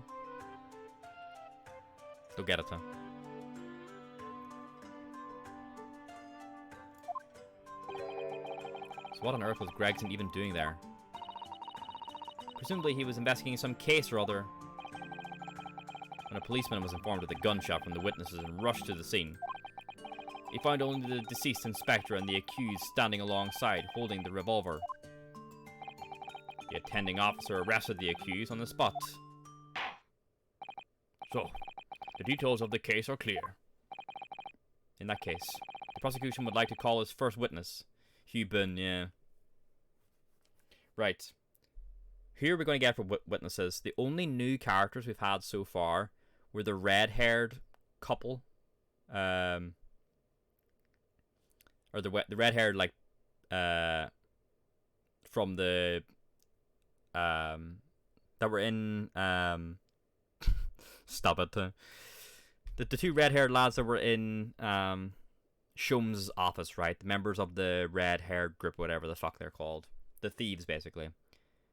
Still get it, huh? So what on earth was Gregson even doing there? Presumably he was investigating some case or other when a policeman was informed of the gunshot from the witnesses and rushed to the scene. He found only the deceased inspector and the accused standing alongside, holding the revolver. The attending officer arrested the accused on the spot. So, the details of the case are clear. In that case, the prosecution would like to call his first witness. Hubin, yeah. Right. Here we're going to get for witnesses. The only new characters we've had so far were the red-haired couple. Or the red-haired, like, from the, that were in, stop it. The two red-haired lads that were in, Shum's office, right? The members of the red-haired group, whatever the fuck they're called. The thieves, basically.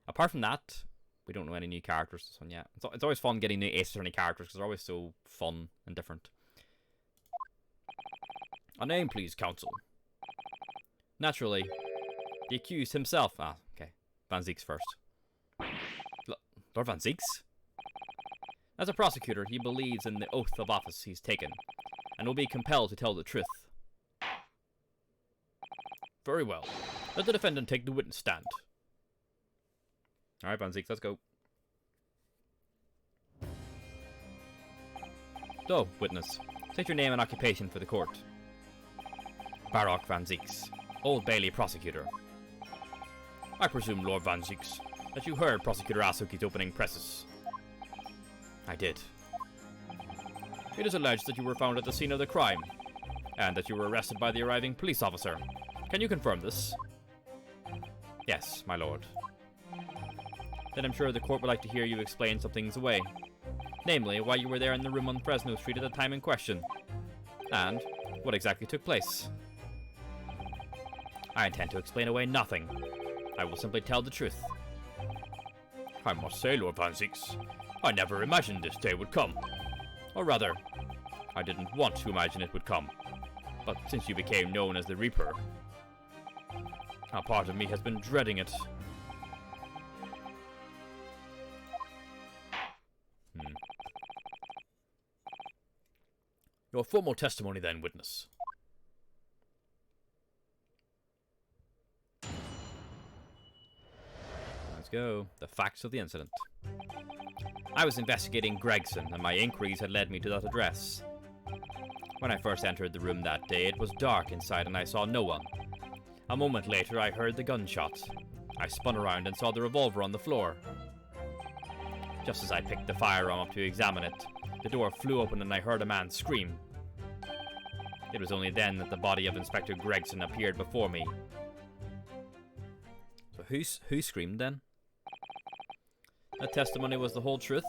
Apart from that, we don't know any new characters this one yet. It's always fun getting new Ace Attorney characters, because they're always so fun and different. A name, please, Counsel. Naturally, the accused himself. Ah, okay. Van Zieks first. Lord Van Zieks? As a prosecutor, he believes in the oath of office he's taken, and will be compelled to tell the truth. Very well. Let the defendant take the witness stand. Alright, Van Zieks, let's go. So, witness, state your name and occupation for the court. Baroque Van Zieks, Old Bailey prosecutor. I presume, Lord Van Zieks, that you heard Prosecutor Asuki's opening presses. I did. It is alleged that you were found at the scene of the crime, and that you were arrested by the arriving police officer. Can you confirm this? Yes, my lord. Then I'm sure the court would like to hear you explain some things away. Namely, why you were there in the room on Fresno Street at the time in question. And what exactly took place. I intend to explain away nothing. I will simply tell the truth. I must say, Lord Van Zieks, I never imagined this day would come. Or rather, I didn't want to imagine it would come. But since you became known as the Reaper, a part of me has been dreading it. Your formal testimony then, witness. Let's go. The facts of the incident. I was investigating Gregson, and my inquiries had led me to that address. When I first entered the room that day, it was dark inside and I saw no one. A moment later, I heard the gunshot. I spun around and saw the revolver on the floor. Just as I picked the firearm up to examine it, the door flew open and I heard a man scream. It was only then that the body of Inspector Gregson appeared before me. So who screamed then? That testimony was the whole truth?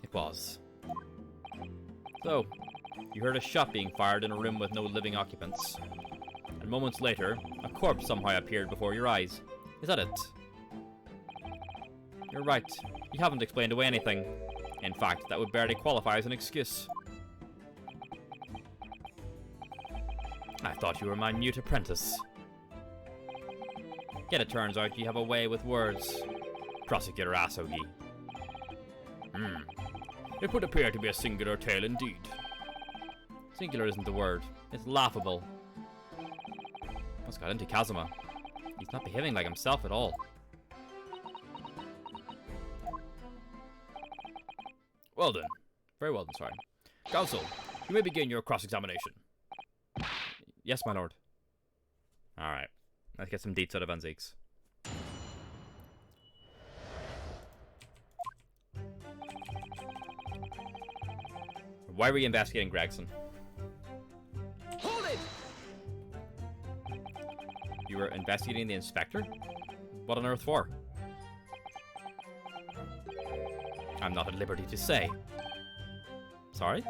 It was. So, you heard a shot being fired in a room with no living occupants. And moments later, a corpse somehow appeared before your eyes. Is that it? You're right. You haven't explained away anything. In fact, that would barely qualify as an excuse. I thought you were my mute apprentice. Yet it turns out you have a way with words, Prosecutor Asogi. It would appear to be a singular tale indeed. Singular isn't the word. It's laughable. What's got into Kazuma? He's not behaving like himself at all. Well then. Very well then, sorry. Counsel, you may begin your cross-examination. Yes, my lord. Alright. Let's get some deets out of Van Zieks. Why were you investigating Gregson? Hold it! You were investigating the inspector? What on earth for? I'm not at liberty to say. Sorry?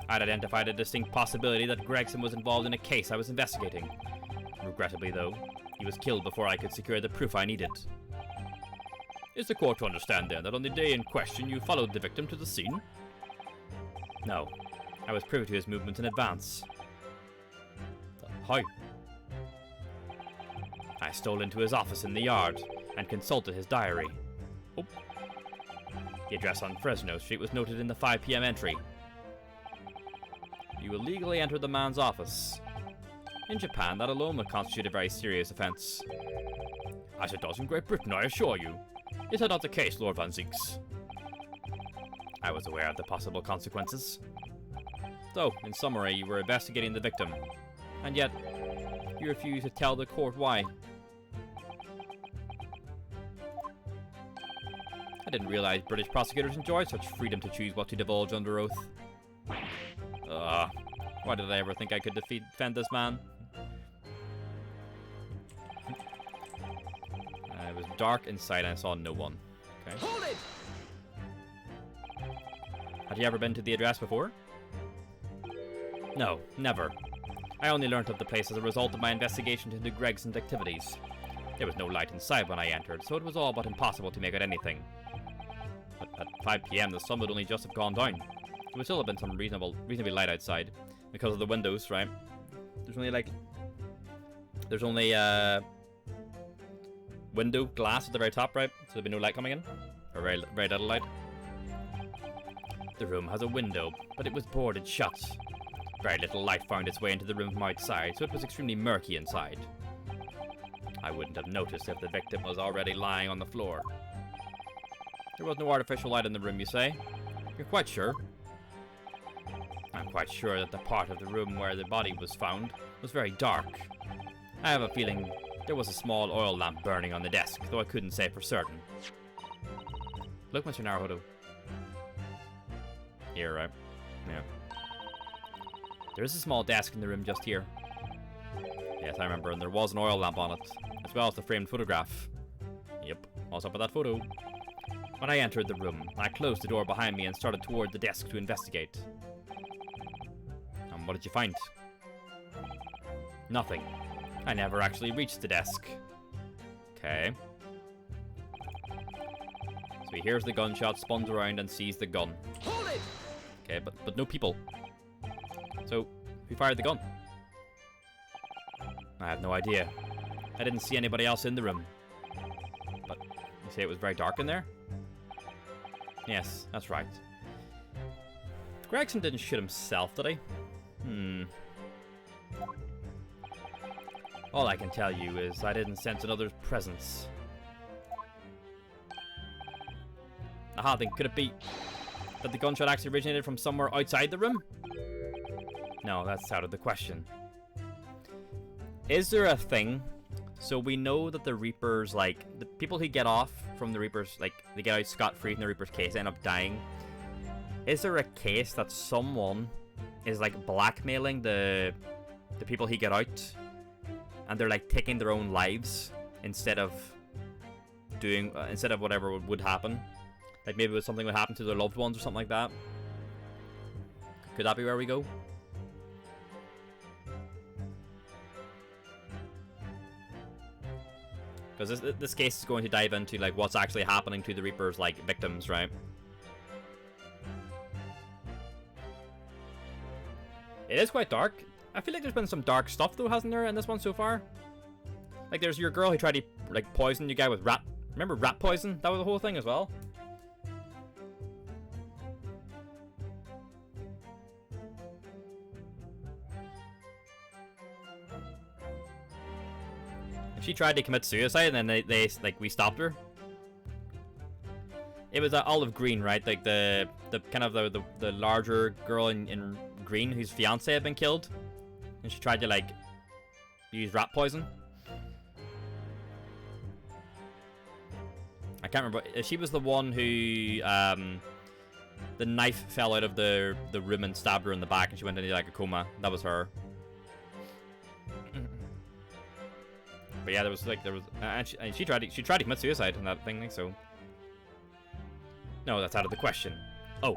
I'd identified a distinct possibility that Gregson was involved in a case I was investigating. Regrettably, though, he was killed before I could secure the proof I needed. Is the court to understand, then, that on the day in question you followed the victim to the scene? No. I was privy to his movements in advance. How? I stole into his office in the yard and consulted his diary. Oh. The address on Fresno Street was noted in the 5 p.m. entry. You illegally entered the man's office. In Japan, that alone would constitute a very serious offense. As it does in Great Britain, I assure you. Is that not the case, Lord Van Zieks? I was aware of the possible consequences. So, in summary, you were investigating the victim. And yet, you refuse to tell the court why. I didn't realize British prosecutors enjoy such freedom to choose what to divulge under oath. Why did I ever think I could defend this man? It was dark inside and I saw no one. Okay. Hold it! Had you ever been to the address before? No, never. I only learnt of the place as a result of my investigation into Gregson's activities. There was no light inside when I entered, so it was all but impossible to make out anything. But at 5 p.m. the sun would only just have gone down. There would still have been some reasonably light outside because of the windows, right? There's only window glass at the very top, right? So there'd be no light coming in, or very little light. The room has a window, but it was boarded shut. Very little light found its way into the room from outside, so it was extremely murky inside. I wouldn't have noticed if the victim was already lying on the floor. There was no artificial light in the room, you say? You're quite sure? I'm quite sure that the part of the room where the body was found was very dark. I have a feeling there was a small oil lamp burning on the desk, though I couldn't say for certain. Look, Mr. Naruhodo. Here, right? Yeah. There is a small desk in the room just here. Yes, I remember, and there was an oil lamp on it, as well as the framed photograph. Yep, what's up with that photo? When I entered the room, I closed the door behind me and started toward the desk to investigate. And what did you find? Nothing. I never actually reached the desk. Okay. So he hears the gunshot, spins around, and sees the gun. Hold it! Okay, but no people. So, who fired the gun? I have no idea. I didn't see anybody else in the room. But you say it was very dark in there? Yes, that's right. Gregson didn't shoot himself, did he? All I can tell you is I didn't sense another's presence. Aha, then could it be that the gunshot actually originated from somewhere outside the room? No, that's out of the question. Is there a thing? So we know that the Reapers, like, the people who get off from the Reapers, like, they get out scot-free from the Reapers' case, end up dying. Is there a case that someone is, like, blackmailing the people who get out? And they're, like, taking their own lives instead of doing, instead of whatever would happen? Like, maybe it was something would happen to their loved ones or something like that? Could that be where we go? Because this case is going to dive into, like, what's actually happening to the Reapers, like, victims, right? It is quite dark. I feel like there's been some dark stuff, though, hasn't there, in this one so far? Like, there's your girl who tried to, like, poison you guy with rat... Remember rat poison? That was the whole thing as well. She tried to commit suicide, and then they like, we stopped her. It was Olive Green, right? Like the kind of the larger girl in green whose fiance had been killed, and she tried to, like, use rat poison. I can't remember. She was the one who the knife fell out of the room and stabbed her in the back, and she went into, like, a coma. That was her. But yeah, and she tried to commit suicide in that thing, so. No, that's out of the question. Oh.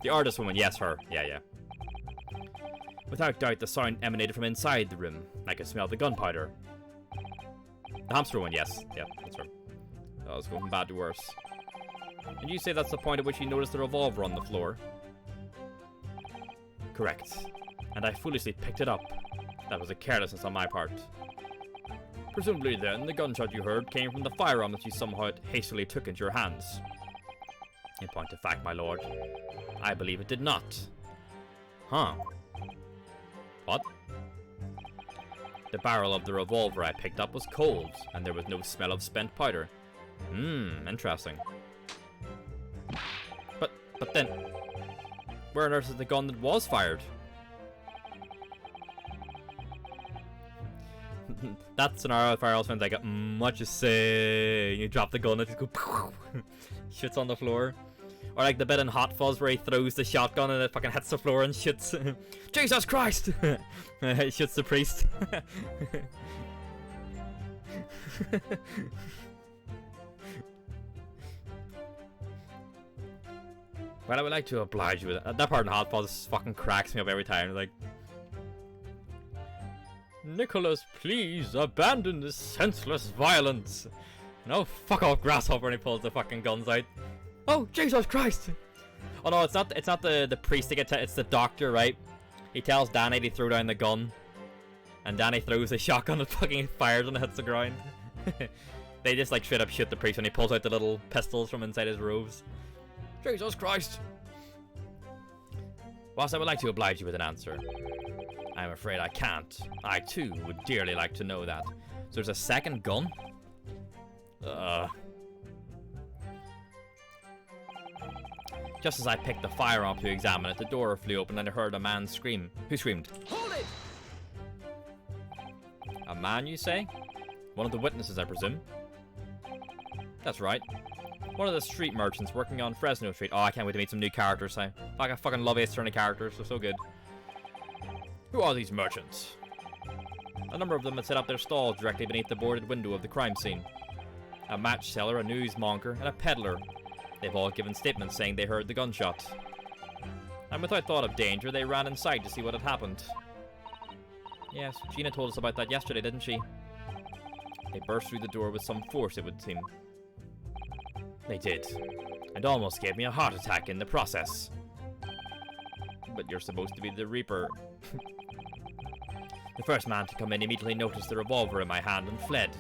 The artist woman, yes, her. Yeah. Without doubt, the sound emanated from inside the room. I could smell the gunpowder. The hamster one, yes. Yeah, that's her. That was going from bad to worse. And you say that's the point at which you noticed the revolver on the floor? Correct. And I foolishly picked it up. That was a carelessness on my part. Presumably then, the gunshot you heard came from the firearm that you somehow hastily took into your hands. In point of fact, my lord, I believe it did not. Huh. What? The barrel of the revolver I picked up was cold, and there was no smell of spent powder. Interesting. But then, where on earth is the gun that was fired? That scenario of Fire sounds like a much to say. You drop the gun and it just go shoots on the floor. Or like the bit in Hot Fuzz where he throws the shotgun and it fucking hits the floor and shoots. Jesus Christ! He shoots the priest. Well, I would like to oblige you with it. That part in Hot Fuzz fucking cracks me up every time. Like, Nicholas, please abandon this senseless violence. No, fuck off, Grasshopper, and he pulls the fucking guns out. Oh, Jesus Christ! Oh no, it's not the priest it's the doctor, right? He tells Danny to throw down the gun, and Danny throws the shotgun and fucking fires and it hits the ground. They just, like, straight up shoot the priest when he pulls out the little pistols from inside his robes. Jesus Christ! Whilst I would like to oblige you with an answer, I'm afraid I can't. I, too, would dearly like to know that. So there's a second gun? Just as I picked the firearm to examine it, the door flew open and I heard a man scream. Who screamed? Hold it! A man, you say? One of the witnesses, I presume. That's right. One of the street merchants working on Fresno Street. Oh, I can't wait to meet some new characters. I fucking love Ace Attorney characters. They're so good. Who are these merchants? A number of them had set up their stalls directly beneath the boarded window of the crime scene. A match seller, a newsmonger, and a peddler. They've all given statements saying they heard the gunshot. And without thought of danger, they ran inside to see what had happened. Yes, Gina told us about that yesterday, didn't she? They burst through the door with some force, it would seem. They did. And almost gave me a heart attack in the process. But you're supposed to be the Reaper. The first man to come in immediately noticed the revolver in my hand and fled.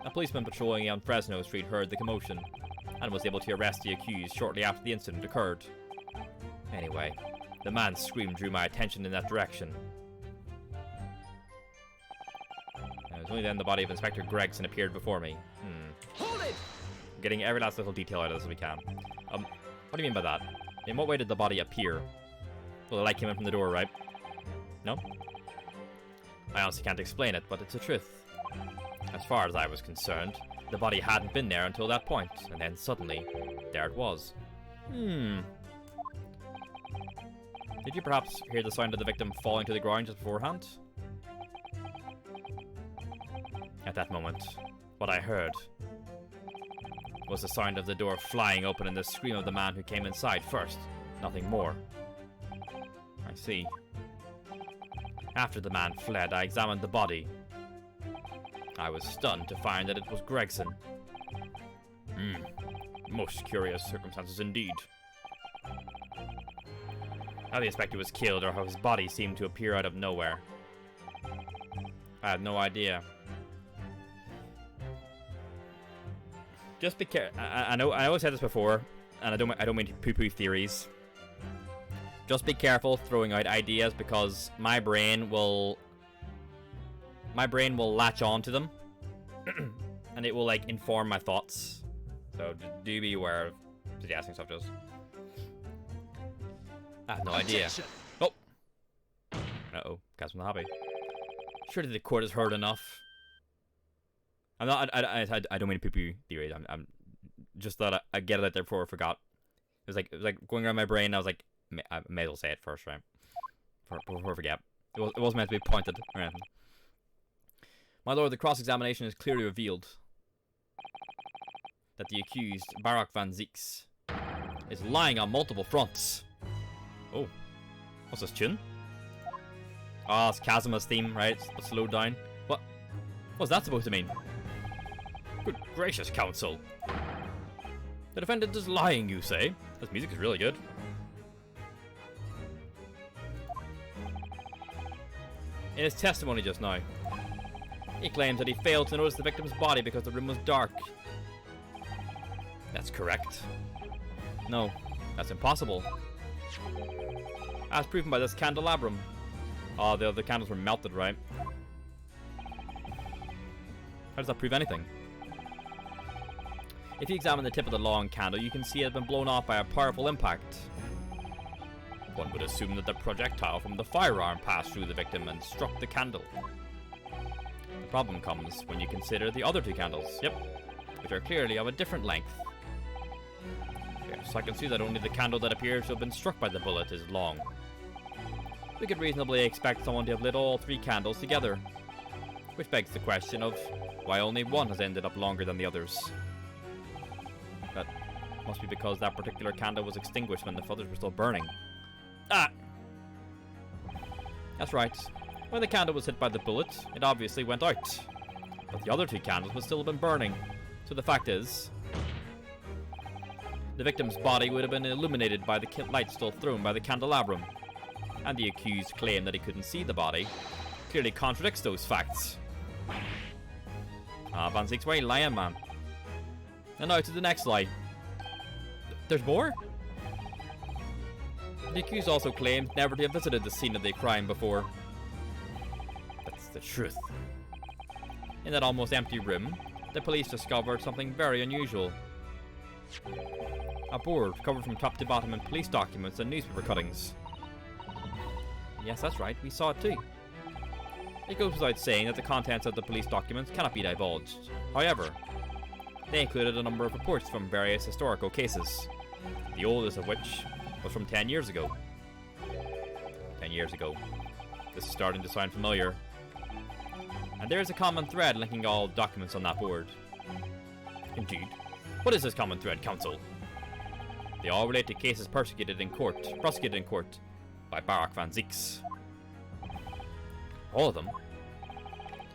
A policeman patrolling on Fresno Street heard the commotion and was able to arrest the accused shortly after the incident occurred. Anyway, the man's scream drew my attention in that direction. It was only then the body of Inspector Gregson appeared before me. Hold it! Getting every last little detail out of this as we can. What do you mean by that? In what way did the body appear? Well, the light came in from the door, right? No? I honestly can't explain it, but it's the truth. As far as I was concerned, the body hadn't been there until that point, and then suddenly, there it was. Did you perhaps hear the sound of the victim falling to the ground just beforehand? At that moment, what I heard was the sound of the door flying open and the scream of the man who came inside first. Nothing more. I see. After the man fled, I examined the body. I was stunned to find that it was Gregson. Most curious circumstances indeed. How the inspector was killed or how his body seemed to appear out of nowhere. I had no idea. Just be careful. I know I always said this before, and I don't mean to poo-poo theories. Just be careful throwing out ideas because my brain will latch on to them, and it will like inform my thoughts. So do be aware of suggesting stuff. Just I have no idea. Oh, guys, I'm not happy. Surely the court has heard enough. I'm not. I don't mean to poo-poo theories. I'm just thought I'd get it out there before I forgot. It was like going around my brain. I was like, I may as well say it first, right? Before I forget. It wasn't meant to be pointed or anything. My lord, the cross-examination has clearly revealed that the accused, Barak van Zieks, is lying on multiple fronts. Oh, what's this tune? Ah, it's Kazuma's theme, right? It's slowed down. What's that supposed to mean? Good gracious, counsel. The defendant is lying, you say? This music is really good. In his testimony just now, he claims that he failed to notice the victim's body because the room was dark. That's correct. No, that's impossible. As proven by this candelabrum. Oh, the other candles were melted, right? How does that prove anything? If you examine the tip of the long candle, you can see it has been blown off by a powerful impact. One would assume that the projectile from the firearm passed through the victim and struck the candle. The problem comes when you consider the other two candles, which are clearly of a different length. Yes, I can see that only the candle that appears to have been struck by the bullet is long. We could reasonably expect someone to have lit all three candles together, which begs the question of why only one has ended up longer than the others. That must be because that particular candle was extinguished when the others were still burning. Ah! That's right. When the candle was hit by the bullet, it obviously went out. But the other two candles would still have been burning. So the fact is, the victim's body would have been illuminated by the light still thrown by the candelabrum. And the accused claim that he couldn't see the body clearly contradicts those facts. Ah, Van Zieks, why are you lying, man? And now to the next lie. There's more? The accused also claims never to have visited the scene of the crime before. That's the truth. In that almost empty room, the police discovered something very unusual. A board covered from top to bottom in police documents and newspaper cuttings. Yes, that's right, we saw it too. It goes without saying that the contents of the police documents cannot be divulged. However, they included a number of reports from various historical cases, the oldest of which was from 10 years ago. 10 years ago. This is starting to sound familiar. And there is a common thread linking all documents on that board. Indeed. What is this common thread, Counsel? They all relate to cases prosecuted in court by Barak van Zieks. All of them?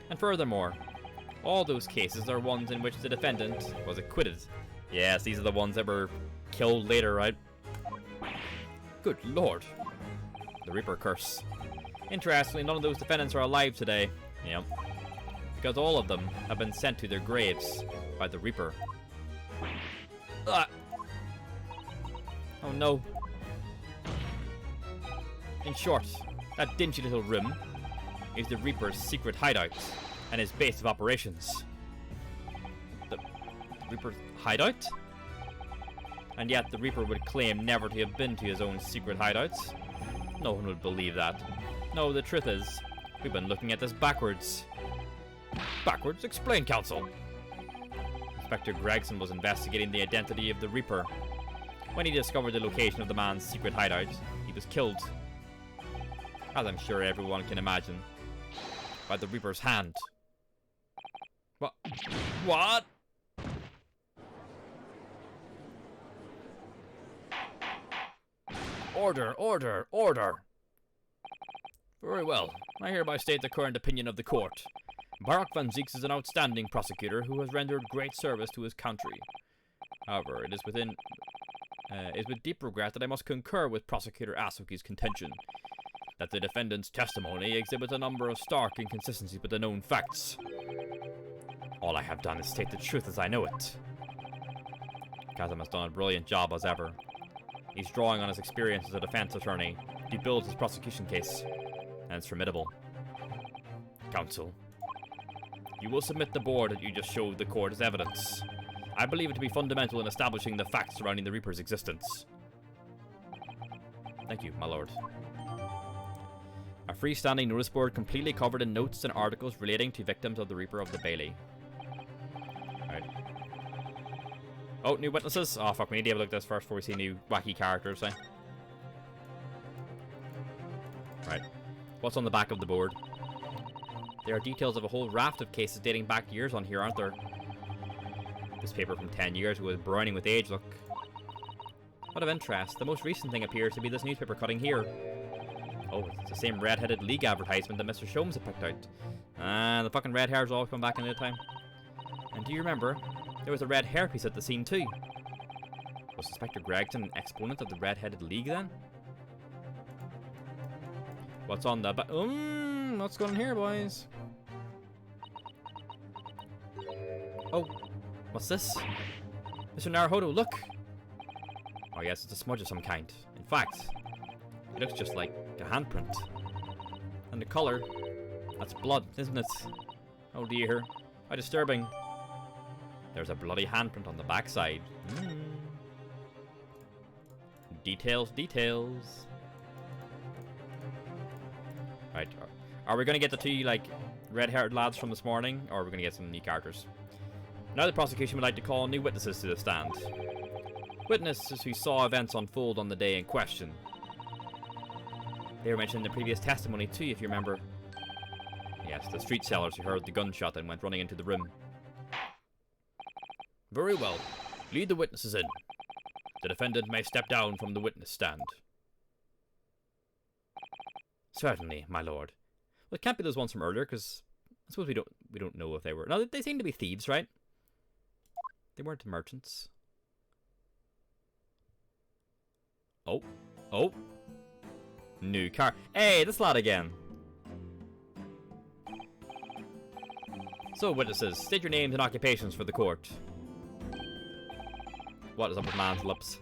And furthermore, all those cases are ones in which the defendant was acquitted. Yes, these are the ones that were killed later, right? Good lord. The Reaper curse. Interestingly, none of those defendants are alive today. Yep. Because all of them have been sent to their graves by the Reaper. Ah. Oh no. In short, that dingy little room is the Reaper's secret hideout and his base of operations. The Reaper's hideout? And yet the Reaper would claim never to have been to his own secret hideouts. No one would believe that. No, the truth is, we've been looking at this backwards. Backwards? Explain, Counsel. Inspector Gregson was investigating the identity of the Reaper. When he discovered the location of the man's secret hideout, he was killed. As I'm sure everyone can imagine. By the Reaper's hand. What? What? Order, order, order! Very well. I hereby state the current opinion of the court. Barak van Zieks is an outstanding prosecutor who has rendered great service to his country. However, it is with deep regret that I must concur with Prosecutor Asuki's contention that the defendant's testimony exhibits a number of stark inconsistencies with the known facts. All I have done is state the truth as I know it. Kazam has done a brilliant job as ever. He's drawing on his experience as a defense attorney to build his prosecution case, and it's formidable. Counsel, you will submit the board that you just showed the court as evidence. I believe it to be fundamental in establishing the facts surrounding the Reaper's existence. Thank you, my lord. A freestanding notice board completely covered in notes and articles relating to victims of the Reaper of the Bailey. Alright. Oh, new witnesses? Oh fuck, we need to have a look at this first before we see new wacky characters, eh? Right. What's on the back of the board? There are details of a whole raft of cases dating back years on here, aren't there? This paper from 10 years ago is browning with age, look. What of interest, the most recent thing appears to be this newspaper cutting here. Oh, it's the same red-headed League advertisement that Mr. Sholmes had picked out. Ah, the fucking red hairs all come back in the time. And do you remember, there was a red hairpiece at the scene too? Was Inspector Gregson an exponent of the red-headed League then? What's on the what's going on here, boys? Oh, what's this? Mr. Naruhodo, look! Oh yes, it's a smudge of some kind. In fact, it looks just like a handprint. And the colour, that's blood, isn't it? Oh dear, how disturbing. There's a bloody handprint on the backside. Details, details. Right, are we going to get the two, like, red-haired lads from this morning, or are we going to get some new characters? Now the prosecution would like to call new witnesses to the stand. Witnesses who saw events unfold on the day in question. They were mentioned in the previous testimony too, if you remember. Yes, the street sellers who heard the gunshot and went running into the room. Very well. Lead the witnesses in. The defendant may step down from the witness stand. Certainly, my lord. Well, it can't be those ones from earlier, because I suppose we don't know if they were. No, they seem to be thieves, right? They weren't merchants. Oh. Oh. New car. Hey, this lad again. So, witnesses, state your names and occupations for the court. What is up with man's lips?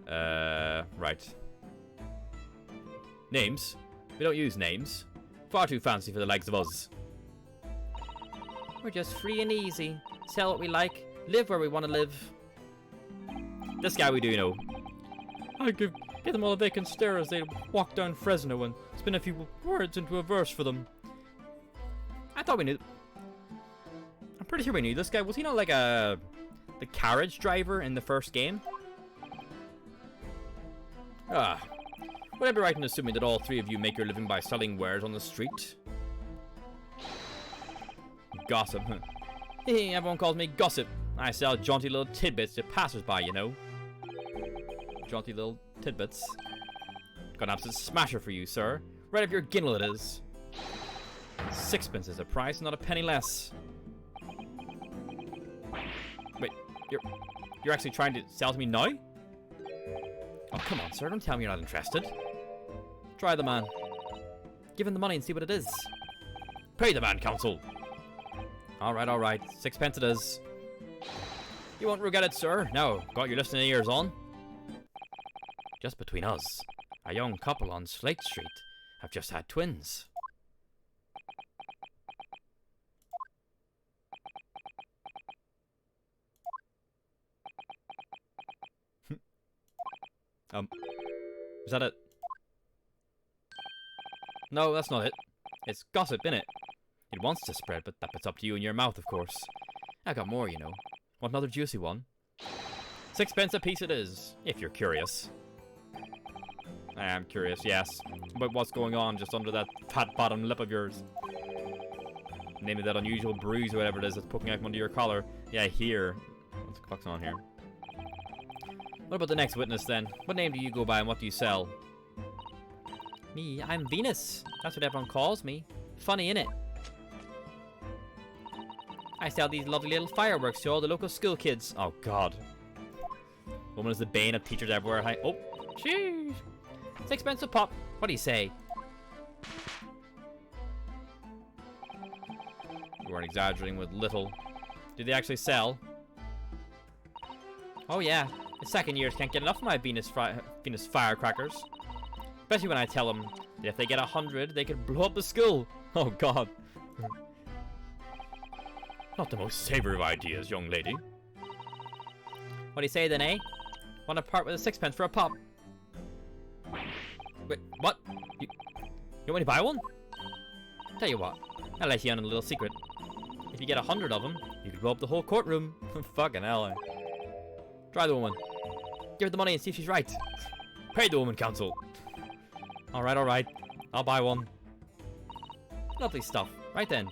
Right. Names? We don't use names. Far too fancy for the likes of us. We're just free and easy. Sell what we like, Live where we want to live. This guy we do know. I give them all a vacant stare as they walk down Fresno and spin a few words into a verse for them. I thought we knew. I'm pretty sure we knew this guy. Was he not like the carriage driver in the first game? Ah. Would I be right in assuming that all three of you make your living by selling wares on the street? Gossip. Hey, everyone calls me Gossip. I sell jaunty little tidbits to passers-by, you know. Jaunty little tidbits. Got an absolute smasher for you, sir. Right up your ginnel it is. 6pence is the price, not a penny less. Wait, you're actually trying to sell to me now? Oh, come on, sir. Don't tell me you're not interested. Try the man. Give him the money and see what it is. Pay the man, counsel. Alright, alright. 6pence it is. You won't regret it, sir. Now, got your listening ears on? Just between us, a young couple on Slate Street have just had twins. Is that it? No, that's not it. It's gossip, innit? It wants to spread, but that bit's up to you and your mouth, of course. I got more, you know. Want another juicy one? 6pence a piece it is, if you're curious. I am curious, yes. But what's going on just under that fat bottom lip of yours? Namely that unusual bruise or whatever it is that's poking out from under your collar. Yeah, here. What the fuck's on here? What about the next witness then? What name do you go by and what do you sell? Me, I'm Venus. That's what everyone calls me. Funny, innit? I sell these lovely little fireworks to all the local school kids. Oh, God. Woman is the bane of teachers everywhere. Hi. Oh, jeez. 6pence a pop. What do you say? You weren't exaggerating with little. Do they actually sell? Oh, yeah. The second years can't get enough of my Venus firecrackers. Especially when I tell them that if they get 100, they could blow up the school. Oh, God. Not the most savory of ideas, young lady. What do you say then, eh? Want to part with a 6pence for a pop? Wait, what? You want me to buy one? Tell you what, I'll let you in on a little secret. If you get 100 of them, you could blow up the whole courtroom. Fucking hell, eh? Try the woman. Give her the money and see if she's right. Pay the woman, counsel. Alright. I'll buy one. Lovely stuff. Right then.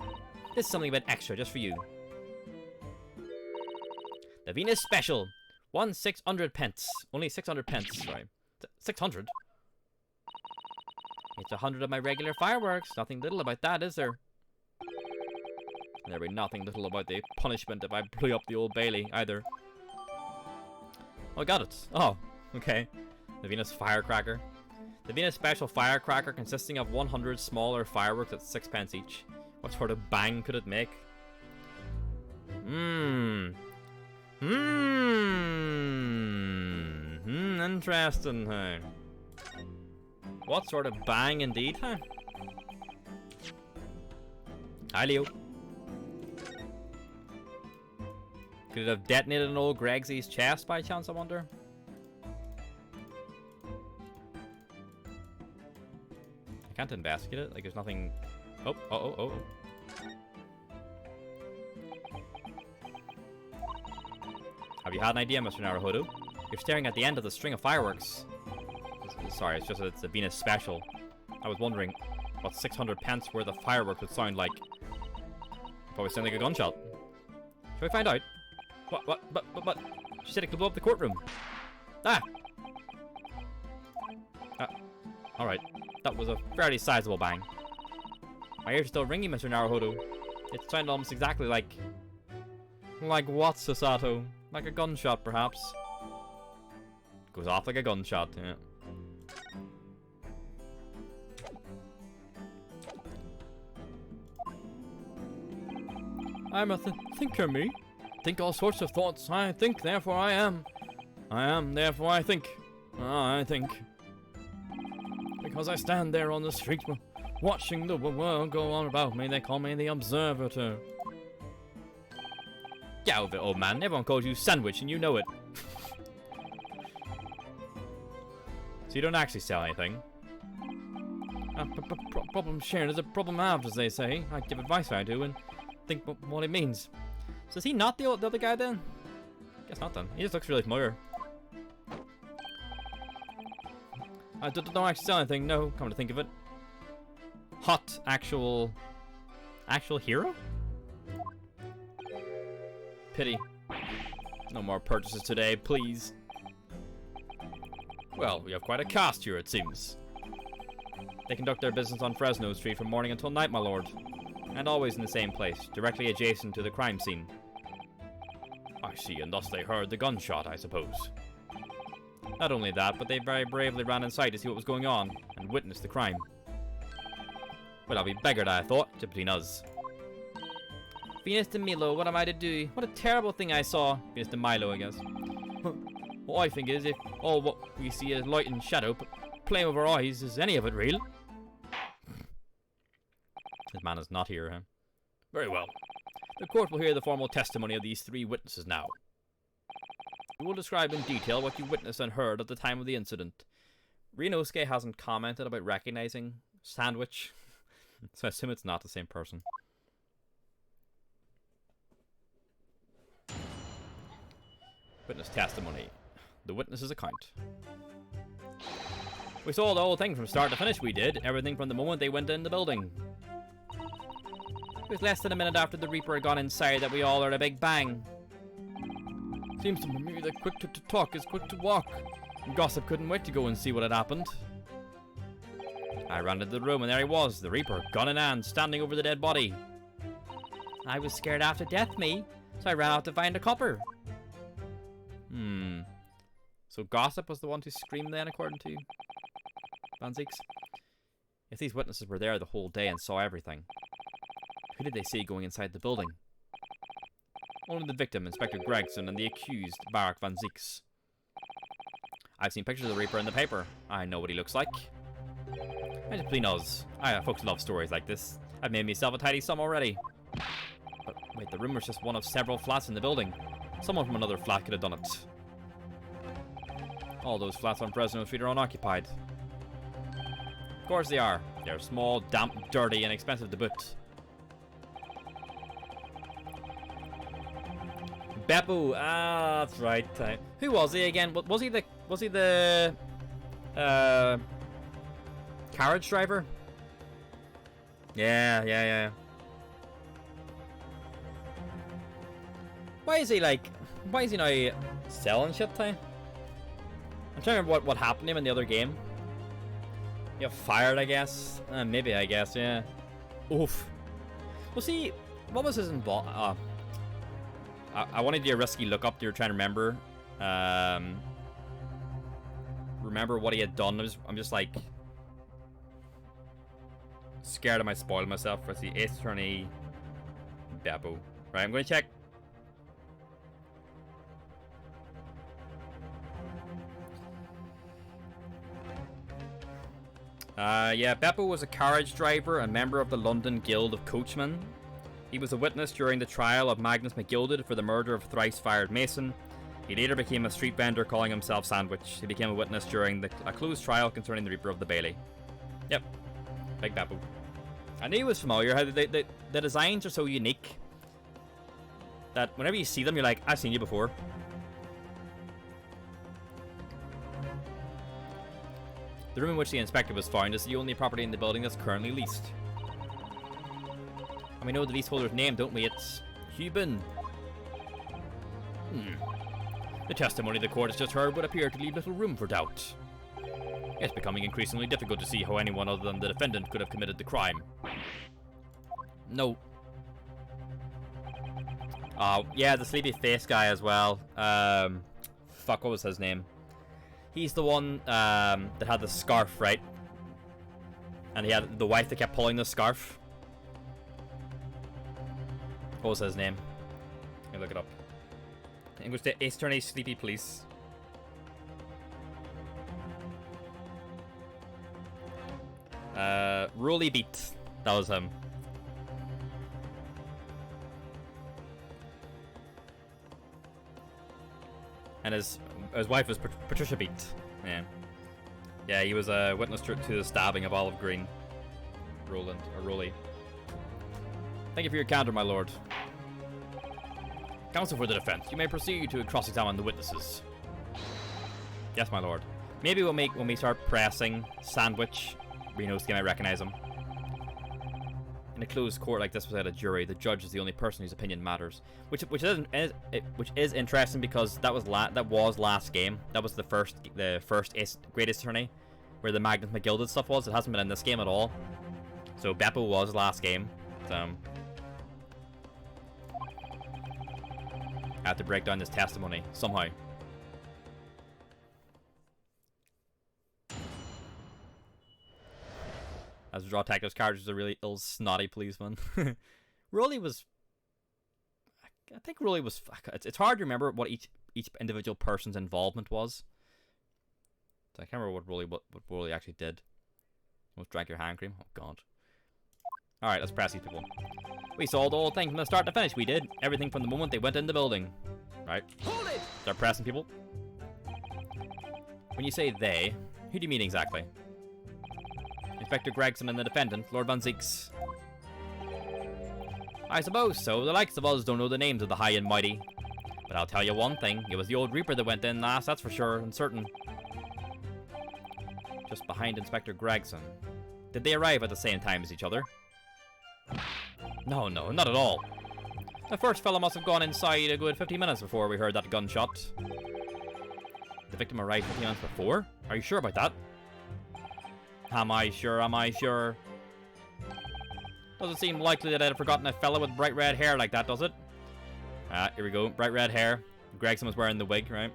This is something a bit extra just for you. The Venus Special. 600 pence. Only 600 pence, sorry. 600? It's 100 of my regular fireworks. Nothing little about that, is there? And there'll be nothing little about the punishment if I blew up the Old Bailey, either. Oh, I got it. Oh, okay. The Venus Firecracker. The Venus Special Firecracker consisting of 100 smaller fireworks at 6pence each. What sort of bang could it make? Interesting, huh? What sort of bang indeed, huh? Hi, Leo. Could it have detonated an old Gregsy's chest by chance, I wonder? I can't investigate it. Like, there's nothing... Oh. Have you had an idea, Mr. Naruhodo? You're staring at the end of the string of fireworks. Sorry, it's just that it's a Venus Special. I was wondering what 600 pence worth of fireworks would sound like. Probably sound like a gunshot. Shall we find out? What? She said it could blow up the courtroom. Ah! Alright. That was a fairly sizable bang. My ears are still ringing, Mr. Naruhodo. It sounded almost exactly like... Like what, Sasato? Like a gunshot, perhaps? Goes off like a gunshot, yeah. I'm a thinker, me. Think all sorts of thoughts. I think, therefore I am. I am, therefore I think. I think. Because I stand there on the street, watching the world go on about me, they call me the observator. Get out of it, old man. Everyone calls you Sandwich, and you know it. So you don't actually sell anything. Problem shared is a problem halved, as they say. I give advice I do and think what it means. So is he not the other guy then? Guess not then. He just looks really familiar. I don't actually sell anything, no, come to think of it. Hot, actual hero? Pity. No more purchases today, please. Well, we have quite a cast here, it seems. They conduct their business on Fresno Street from morning until night, my lord. And always in the same place, directly adjacent to the crime scene. I see, and thus they heard the gunshot, I suppose. Not only that, but they very bravely ran inside to see what was going on, and witnessed the crime. Well, I'll be beggared, I thought, to between us. Venus de Milo, what am I to do? What a terrible thing I saw. Venus de Milo, I guess. What I think is, if all what we see is light and shadow playing with our eyes, is any of it real? This man is not here, huh? Very well. The court will hear the formal testimony of these three witnesses now. You will describe in detail what you witnessed and heard at the time of the incident. Ryunosuke hasn't commented about recognizing Sandwich, so I assume it's not the same person. Witness testimony. The witness's account. We saw the whole thing from start to finish, we did. Everything from the moment they went in the building. It was less than a minute after the Reaper had gone inside that we all heard a big bang. Seems to me that quick to talk is quick to walk. Gossip couldn't wait to go and see what had happened. I ran into the room and there he was, the Reaper, gun in hand, standing over the dead body. I was scared half to death, me, so I ran out to find a copper. So Gossip was the one to scream then, according to Van Zieks? If these witnesses were there the whole day and saw everything, who did they see going inside the building? Only the victim, Inspector Gregson, and the accused, Barak Van Zieks. I've seen pictures of the Reaper in the paper. I know what he looks like. And between us, folks love stories like this. I've made myself a tidy sum already. But wait, the room was just one of several flats in the building. Someone from another flat could have done it. All those flats on Fresno Street are unoccupied. Of course they are. They're small, damp, dirty, and expensive to boot. Beppu, that's right. Who was he again? Was he the carriage driver? Yeah. Why is he now selling shit time? I'm trying to remember what happened to him in the other game. He got fired, I guess. Maybe, I guess, yeah. Oof. Well, see, what was his involvement? I wanted to do a risky look up. You're trying to remember. Remember what he had done. I'm just like scared I might spoil myself. Let's see, Ace Attorney Beppu. Right, I'm going to check. Yeah, Beppu was a carriage driver, a member of the London Guild of Coachmen. He was a witness during the trial of Magnus McGilded for the murder of thrice-fired Mason. He later became a street vendor calling himself Sandwich. He became a witness during a closed trial concerning the Reaper of the Bailey. Yep, big Beppu. I knew he was familiar. How the designs are so unique that whenever you see them, you're like, I've seen you before. The room in which the inspector was found is the only property in the building that's currently leased. And we know the leaseholder's name, don't we? It's Hubin. The testimony the court has just heard would appear to leave little room for doubt. It's becoming increasingly difficult to see how anyone other than the defendant could have committed the crime. No. Yeah, the sleepy face guy as well. Fuck, what was his name? He's the one that had the scarf, right? And he had the wife that kept pulling the scarf. What was his name? Let me look it up. English Ace Attorney Sleepy Police. Rolly Beat. That was him. And his wife was Patricia Beat. Yeah. Yeah, he was a witness to the stabbing of Olive Green. Roland, or Rolly. Thank you for your candor, my lord. Counsel for the defense, you may proceed to cross-examine the witnesses. Yes, my lord. Maybe when we start pressing Sandwich, Renosuke might recognize him. In a closed court like this without a jury, the judge is the only person whose opinion matters. Which is interesting because that was last game. That was the first greatest attorney, where the Magnus McGilded stuff was. It hasn't been in this game at all. So Beppo was last game. So I have to break down this testimony somehow. As Draw Tactics character is a really ill snotty policeman. Rolly was... I think Rolly was... It's hard to remember what each individual person's involvement was. So I can't remember what Rolly actually did. Almost drank your hand cream? Oh god. Alright, let's press these people. We saw the whole thing from the start to finish. We did. Everything from the moment they went in the building. Right. Hold it! Start pressing people. When you say they, who do you mean exactly? Inspector Gregson and the defendant, Lord Van Zeeks. I suppose so. The likes of us don't know the names of the high and mighty. But I'll tell you one thing. It was the old Reaper that went in last, that's for sure and certain. Just behind Inspector Gregson. Did they arrive at the same time as each other? No, not at all. The first fellow must have gone inside a good 50 minutes before we heard that gunshot. The victim arrived 50 minutes before? Are you sure about that? Am I sure? Doesn't seem likely that I'd have forgotten a fella with bright red hair like that, does it? Here we go. Bright red hair. Gregson was wearing the wig, right?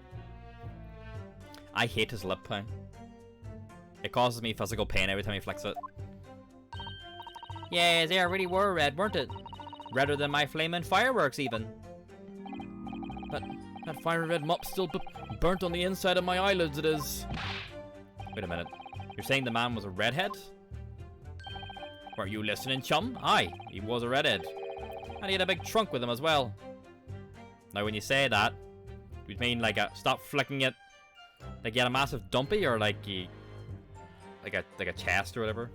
I hate his lip pain. It causes me physical pain every time he flicks it. Yeah, they really were red, weren't it? Redder than my flaming fireworks, even. But that fiery red mop still burnt on the inside of my eyelids, it is. Wait a minute. You're saying the man was a redhead? Were you listening, chum? Aye, he was a redhead. And he had a big trunk with him as well. Now, when you say that, do you mean like stop flicking it? Like you had a massive dumpy, or like a chest or whatever?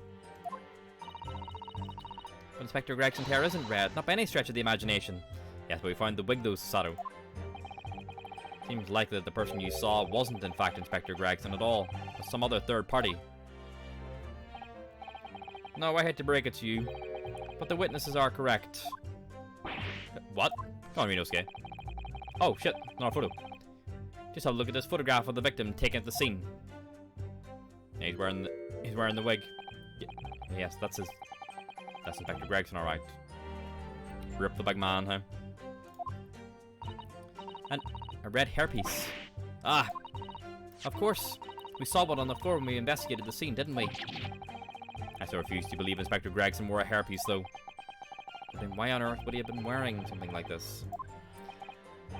But Inspector Gregson's hair isn't red, not by any stretch of the imagination. Yes, but we found the wig though, Sato. Seems likely that the person you saw wasn't in fact Inspector Gregson at all, but some other third party. No, I hate to break it to you, but the witnesses are correct. What? Come on, Renosuke. Oh shit, not a photo. Just have a look at this photograph of the victim taken at the scene. Yeah, he's wearing the wig. Yes, that's Inspector Gregson, alright. Rip the big man, huh? And a red hairpiece. Ah! Of course. We saw one on the floor when we investigated the scene, didn't we? I still refuse to believe Inspector Gregson wore a hairpiece, though. But then why on earth would he have been wearing something like this?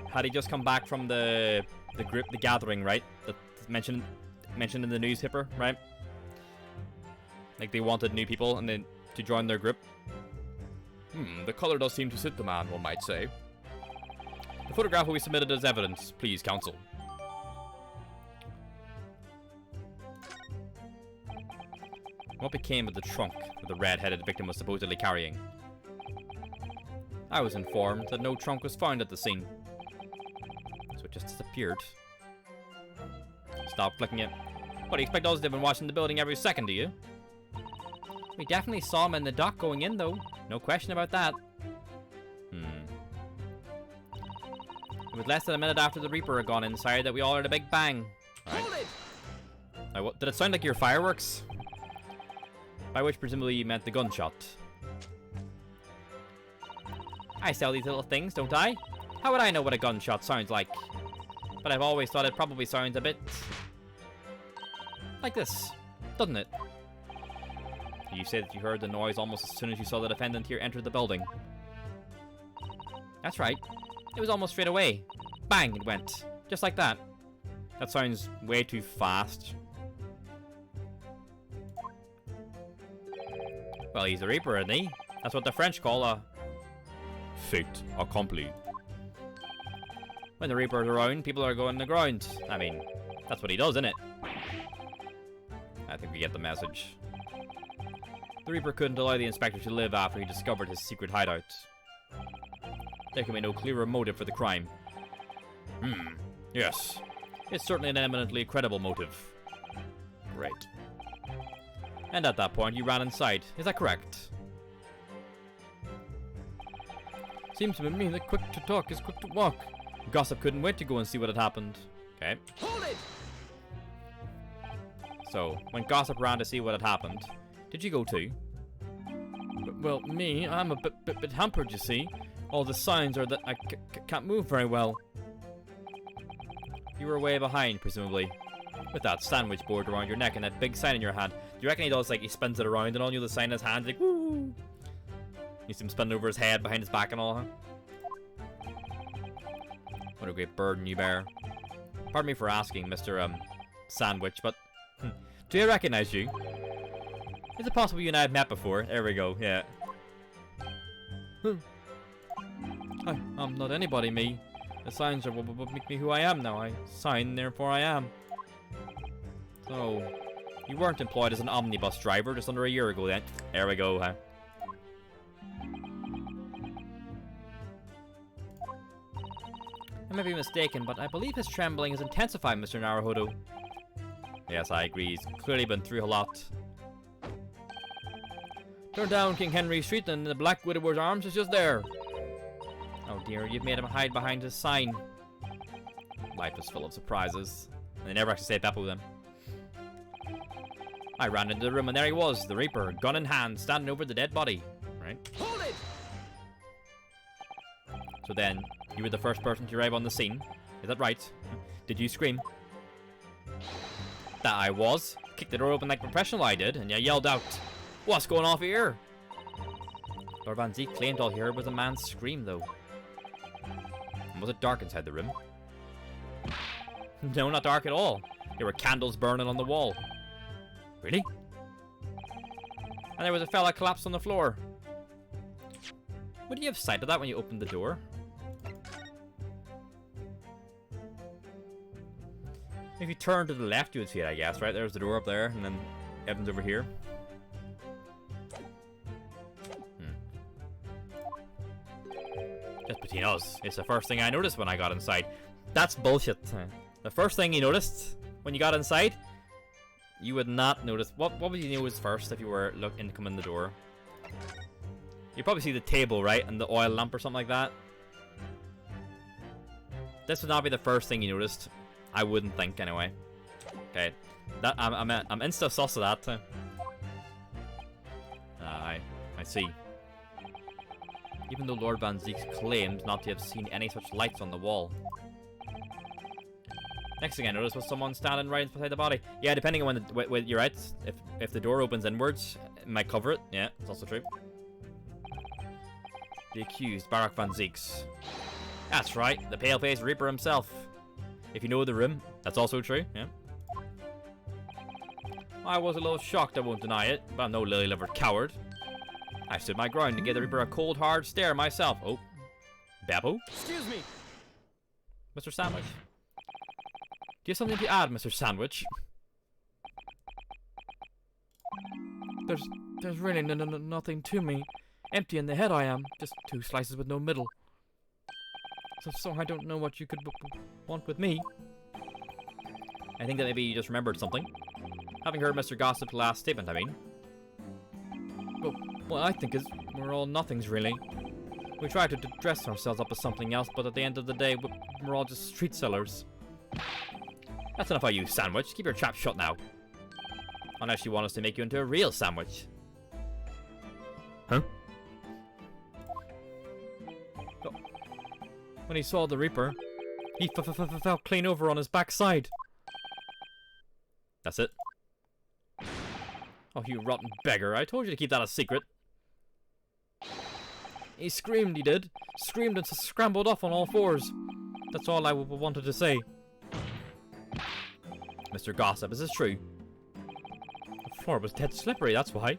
Had he just come back from the gathering, right? That's mentioned in the newspaper, right? Like they wanted new people and then to join their group. The color does seem to suit the man, one might say. The photograph will be submitted as evidence, please, counsel. What became of the trunk that the red-headed victim was supposedly carrying? I was informed that no trunk was found at the scene. So it just disappeared. Stop flicking it. What, do you expect us to have been watching the building every second, do you? We definitely saw him in the dock going in, though. No question about that. It was less than a minute after the Reaper had gone inside that we all heard a big bang. Right. Now, what, did it sound like your fireworks? By which presumably you meant the gunshot. I sell these little things, don't I? How would I know what a gunshot sounds like? But I've always thought it probably sounds a bit... like this, doesn't it? You said that you heard the noise almost as soon as you saw the defendant here enter the building. That's right. It was almost straight away. Bang, it went. Just like that. That sounds way too fast. Well, he's a Reaper, isn't he? That's what the French call a... fait accompli. When the Reaper's around, people are going to the ground. I mean, that's what he does, isn't it? I think we get the message. The Reaper couldn't allow the inspector to live after he discovered his secret hideout. There can be no clearer motive for the crime. Yes. It's certainly an eminently credible motive. Great. And at that point, you ran inside. Is that correct? Seems to me that quick to talk is quick to walk. Gossip couldn't wait to go and see what had happened. Okay. Hold it! So, when Gossip ran to see what had happened, did you go too? Well, me, I'm a bit hampered, you see. All the signs are that I can't move very well. You were way behind, presumably. With that sandwich board around your neck and that big sign in your hand. Do you reckon he does, like, he spins it around and all, you know, the sign in his hand, like, woo! You see him spinning over his head, behind his back and all, huh? What a great burden you bear. Pardon me for asking, Mr. Sandwich, but do I recognize you? Is it possible you and I have met before? There we go, yeah. I'm not anybody, me. The signs are what make me who I am now. I sign, therefore I am. So, you weren't employed as an omnibus driver just under a year ago then? There we go, huh? I may be mistaken, but I believe his trembling has intensified, Mr. Naruhodo. Yes, I agree. He's clearly been through a lot. Turn down King Henry Street and the Black Widower's Arms is just there. Oh dear, you've made him hide behind his sign. Life is full of surprises. And they never actually say Beppo then. I ran into the room and there he was, the Reaper, gun in hand, standing over the dead body. Right? Hold it! So then, you were the first person to arrive on the scene. Is that right? Did you scream? That I was. Kicked the door open like a professional I did, and you yelled out, "What's going on here?" Lord Van Zeke claimed all he heard was a man's scream, though. And was it dark inside the room? No, not dark at all. There were candles burning on the wall. Really? And there was a fella collapsed on the floor. Would you have sight of that when you opened the door? If you turn to the left, you would see it, I guess, right? There's the door up there, and then Evan's over here. Just between us, it's the first thing I noticed when I got inside. That's bullshit. The first thing you noticed when you got inside, you would not notice. What would you notice first if you were looking to come in the door? You'd probably see the table, right? And the oil lamp or something like that. This would not be the first thing you noticed. I wouldn't think, anyway. Okay. That I'm insta sus of that. I see. Even though Lord Van Zeke claimed not to have seen any such lights on the wall. Next thing I noticed was someone standing right beside the body. Yeah, depending on when you're right. If the door opens inwards, it might cover it. Yeah, that's also true. The accused, Barak Van Zeeks. That's right, the pale-faced Reaper himself. If you know the room, that's also true, yeah. I was a little shocked, I won't deny it, but I'm no lily-livered coward. I stood my ground to give the Reaper a cold, hard stare myself. Oh. Beppo? Excuse me! Mr. Sandwich? Do you have something to add, Mr. Sandwich? There's really nothing to me. Empty in the head I am. Just 2 slices with no middle. So I don't know what you could want with me. I think that maybe you just remembered something. Having heard Mr. Gossip's last statement, I mean. Well, what I think is we're all nothings, really. We try to dress ourselves up as something else, but at the end of the day, we're all just street sellers. That's enough of you, Sandwich. Keep your trap shut now. Unless you want us to make you into a real sandwich. Huh? Oh. When he saw the Reaper, he fell clean over on his backside. That's it. Oh, you rotten beggar. I told you to keep that a secret. He screamed, he did. Screamed and scrambled off on all 4s. That's all I wanted to say. Mr. Gossip, is this true? The floor was dead slippery, that's why.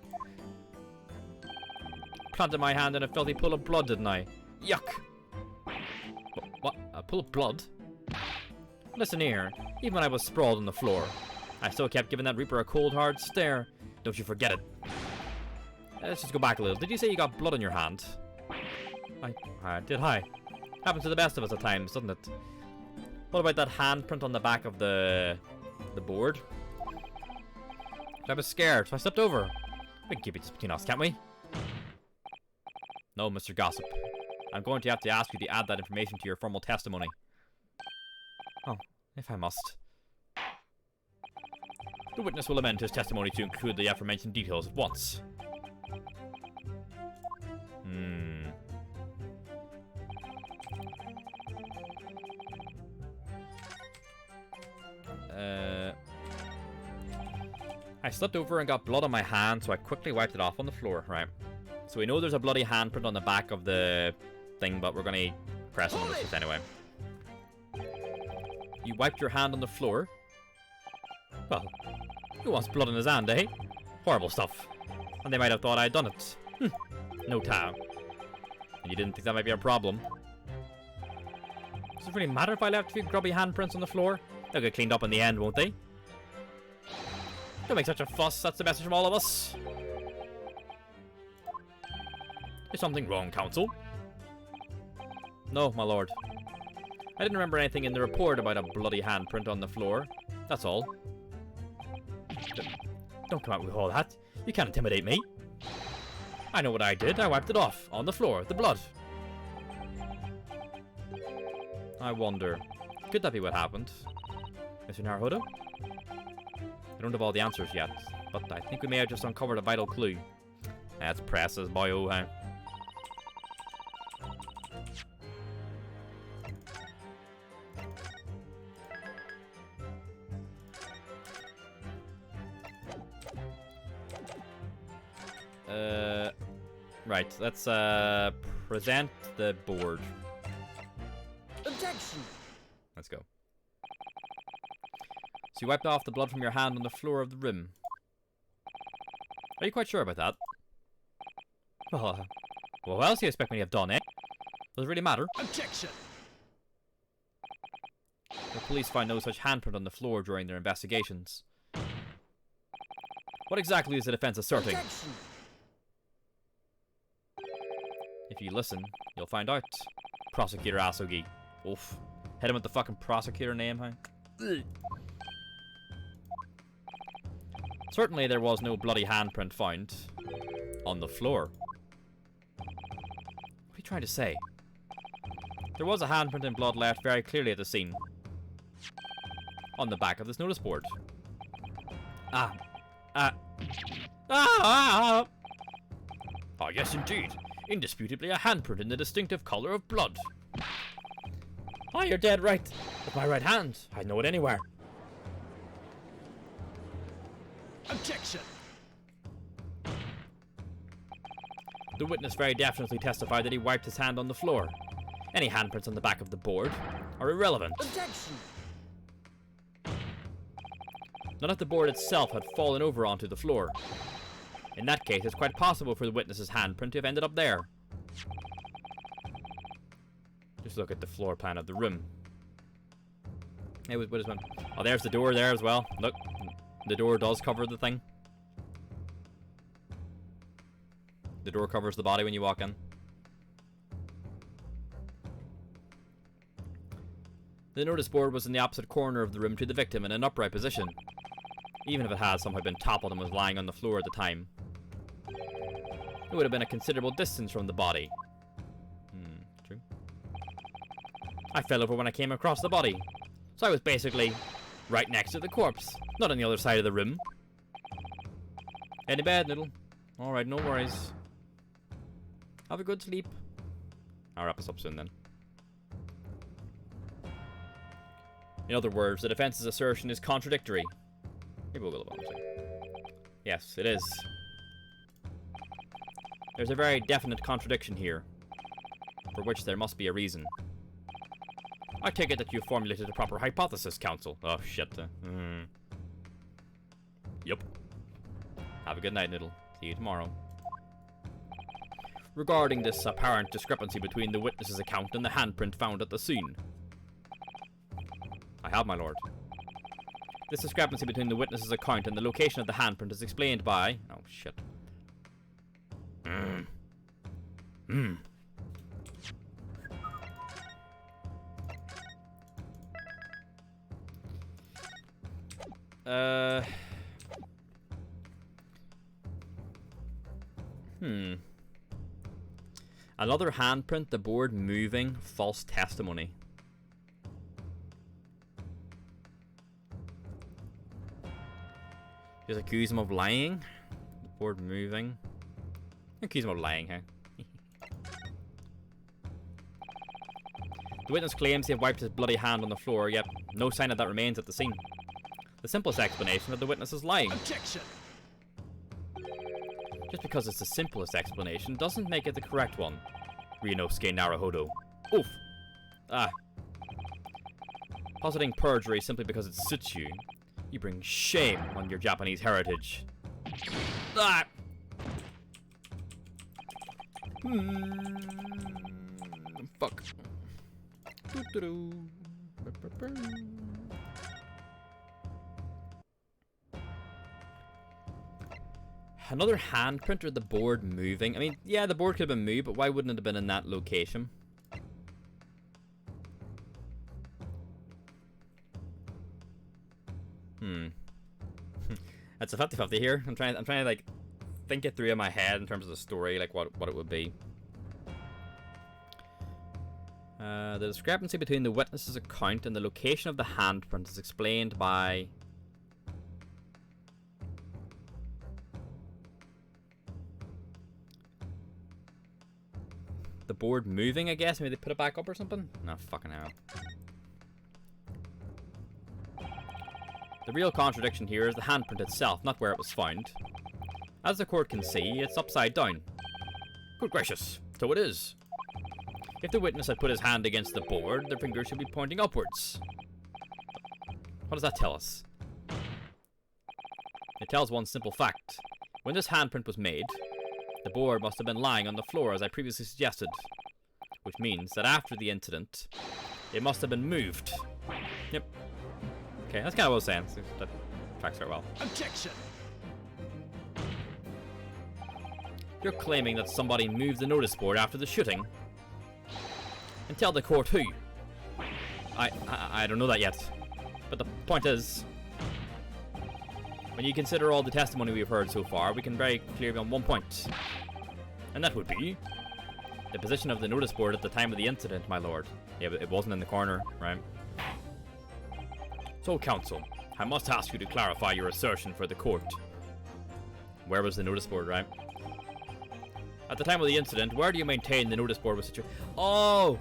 Planted my hand in a filthy pool of blood, didn't I? Yuck! What? A pool of blood? Listen here, even when I was sprawled on the floor, I still kept giving that Reaper a cold, hard stare. Don't you forget it. Let's just go back a little. Did you say you got blood on your hand? I did. Hi. Happens to the best of us at times, doesn't it? What about that handprint on the back of the board? I was scared, so I stepped over. We can keep it just between us, can't we? No, Mr. Gossip. I'm going to have to ask you to add that information to your formal testimony. Oh, if I must. The witness will amend his testimony to include the aforementioned details at once. I slipped over and got blood on my hand, so I quickly wiped it off on the floor. Right. So we know there's a bloody handprint on the back of the thing, but we're going to press on this anyway. You wiped your hand on the floor? Well, who wants blood on his hand, eh? Horrible stuff. And they might have thought I'd done it. No time. And you didn't think that might be a problem? Does it really matter if I left a few grubby handprints on the floor? They'll get cleaned up in the end, won't they? Don't make such a fuss, that's the message from all of us. Is something wrong, Counsel? No, my lord. I didn't remember anything in the report about a bloody handprint on the floor. That's all. Don't come out with all that. You can't intimidate me. I know what I did. I wiped it off. On the floor. The blood. I wonder. Could that be what happened? Mr. Naruhodo? I don't have all the answers yet, but I think we may have just uncovered a vital clue. That's presses, boyo, huh? Right, let's present the board. Objection! Let's go. So you wiped off the blood from your hand on the floor of the room. Are you quite sure about that? Well, what else do you expect me to have done, eh? Does it really matter? Objection! The police find no such handprint on the floor during their investigations. What exactly is the defense asserting? Objection! If you listen, you'll find out. Prosecutor Asogi. Oof. Hit him with the fucking prosecutor name, huh? Ugh. Certainly there was no bloody handprint found on the floor. What are you trying to say? There was a handprint in blood left very clearly at the scene. On the back of this notice board. Ah, yes indeed. Indisputably a handprint in the distinctive colour of blood. Ah, you're dead right. With my right hand. I'd know it anywhere. Objection! The witness very definitely testified that he wiped his hand on the floor. Any handprints on the back of the board are irrelevant. Objection! Not if the board itself had fallen over onto the floor. In that case, it's quite possible for the witness's handprint to have ended up there. Just look at the floor plan of the room. Hey, what is one? Oh, there's the door there as well. Look, the door does cover the thing. The door covers the body when you walk in. The notice board was in the opposite corner of the room to the victim in an upright position. Even if it had somehow been toppled and was lying on the floor at the time. It would have been a considerable distance from the body. True. I fell over when I came across the body. So I was basically right next to the corpse, not on the other side of the room. Head to bed, Noodle. Alright, no worries. Have a good sleep. I'll wrap us up soon then. In other words, the defense's assertion is contradictory. Maybe we'll go to the bottom. Yes, it is. There's a very definite contradiction here, for which there must be a reason. I take it that you formulated a proper hypothesis, Counsel. Oh, shit. Yup. Have a good night, Noodle. See you tomorrow. Regarding this apparent discrepancy between the witness's account and the handprint found at the scene, I have, my lord. This discrepancy between the witness's account and the location of the handprint is explained by... Oh, shit. Another handprint, the board moving, false testimony. Just accuse him of lying. The board moving. Accuse him of lying, huh? The witness claims he had wiped his bloody hand on the floor, yet no sign of that remains at the scene. The simplest explanation that the witness is lying. Objection! Just because it's the simplest explanation doesn't make it the correct one. Ryunosuke Naruhodo. Oof! Ah. Positing perjury simply because it suits you. You bring shame on your Japanese heritage. Ah! Fuck. Another handprint or the board moving? I mean, yeah, the board could have been moved, but why wouldn't it have been in that location? That's a 50-50 here. I'm trying to like think it through in my head in terms of the story, like what it would be. The discrepancy between the witness's account and the location of the handprint is explained by... the board moving, I guess? Maybe they put it back up or something? No, fucking hell. The real contradiction here is the handprint itself, not where it was found. As the court can see, it's upside down. Good gracious, so it is. If the witness had put his hand against the board, the finger should be pointing upwards. What does that tell us? It tells one simple fact. When this handprint was made, the board must have been lying on the floor as I previously suggested. Which means that after the incident, it must have been moved. Yep. Okay, that's kind of what I was saying. That tracks very well. Objection! You're claiming that somebody moved the notice board after the shooting? And tell the court who? I don't know that yet. But the point is, when you consider all the testimony we've heard so far, we can very clearly be on one point. And that would be the position of the notice board at the time of the incident, my lord. Yeah, but it wasn't in the corner, right? So, counsel, I must ask you to clarify your assertion for the court. Where was the notice board, right? At the time of the incident, where do you maintain the notice board was situated? Oh!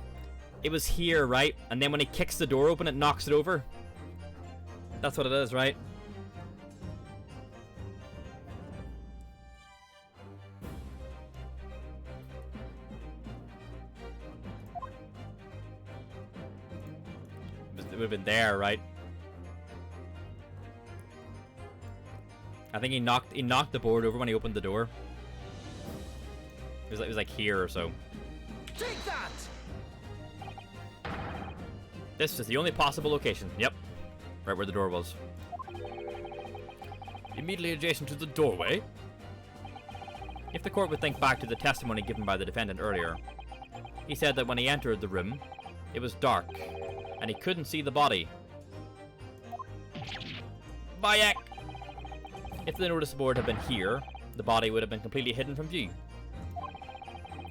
It was here, right? And then when he kicks the door open, it knocks it over? That's what it is, right? It would have been there, right? I think he knocked the board over when he opened the door. It was like here or so. Take that! This is the only possible location. Yep. Right where the door was. Immediately adjacent to the doorway. If the court would think back to the testimony given by the defendant earlier, he said that when he entered the room, it was dark, and he couldn't see the body. Bayek! If the notice board had been here, the body would have been completely hidden from view.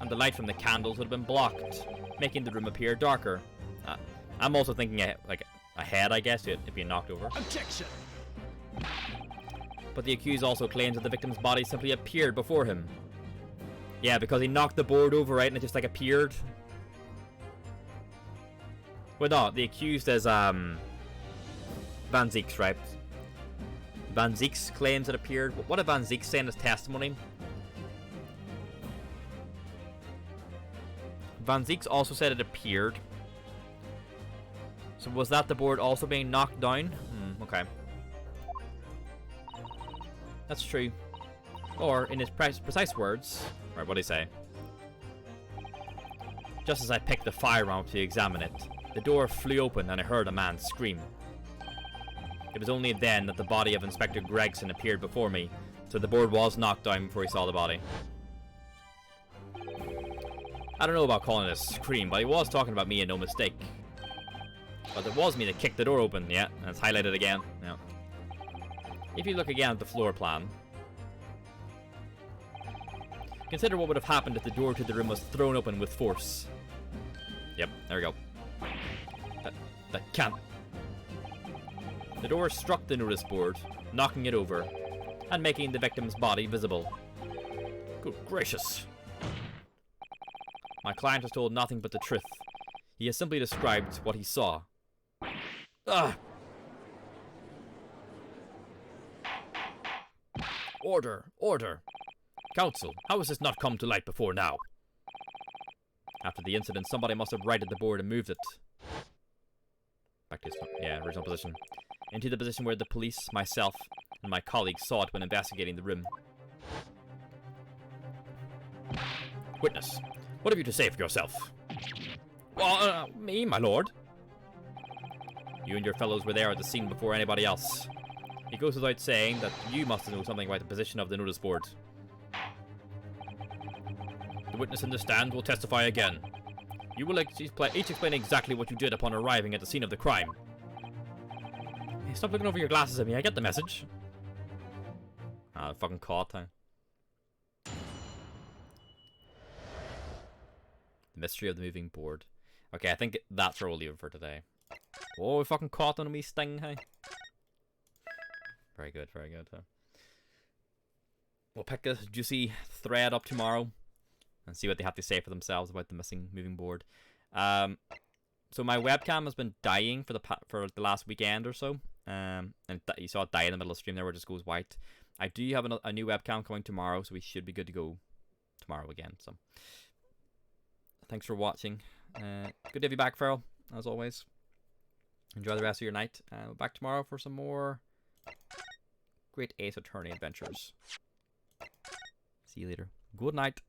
And the light from the candles would have been blocked, making the room appear darker. I'm also thinking ahead, I guess, it being knocked over. Objection! But the accused also claims that the victim's body simply appeared before him. Yeah, because he knocked the board over, right, and it just like appeared. Well, no, the accused is Van Zieks, right? Van Zieks claims it appeared. What did Van Zieks say in his testimony? Van Zieks also said it appeared. So was that the board also being knocked down? Okay. That's true. Or, in his precise words... Right, what did he say? Just as I picked the firearm to examine it, The door flew open and I heard a man scream. It was only then that the body of Inspector Gregson appeared before me, so the board was knocked down before he saw the body. I don't know about calling it a scream, but he was talking about me and no mistake. But it was me that kicked the door open, yeah, and it's highlighted again, yeah. If you look again at the floor plan, consider what would have happened if the door to the room was thrown open with force. Yep, there we go. That can't. The door struck the notice board, knocking it over, and making the victim's body visible. Good gracious. My client has told nothing but the truth. He has simply described what he saw. Ah! Order! Order! Counsel, how has this not come to light before now? After the incident, somebody must have righted the board and moved it. Back to its original position. Into the position where the police, myself, and my colleagues saw it when investigating the room. Witness, what have you to say for yourself? Well, me, my lord. You and your fellows were there at the scene before anybody else. It goes without saying that you must know something about the position of the notice board. The witness in the stand will testify again. You will each explain exactly what you did upon arriving at the scene of the crime. Hey, stop looking over your glasses at me, I get the message. Ah, fucking caught, huh? The mystery of the moving board. Okay, I think that's where we'll leave it for today. Oh, we fucking caught on a wee sting, hey? Very good, very good. Huh? We'll pick this juicy thread up tomorrow and see what they have to say for themselves about the missing moving board. So my webcam has been dying for the last weekend or so. And you saw it die in the middle of the stream there where it just goes white. I do have a new webcam coming tomorrow, so we should be good to go tomorrow again. So thanks for watching. Good to have you back, Farrell, as always. Enjoy the rest of your night. We're back tomorrow for some more great Ace Attorney adventures. See you later. Good night.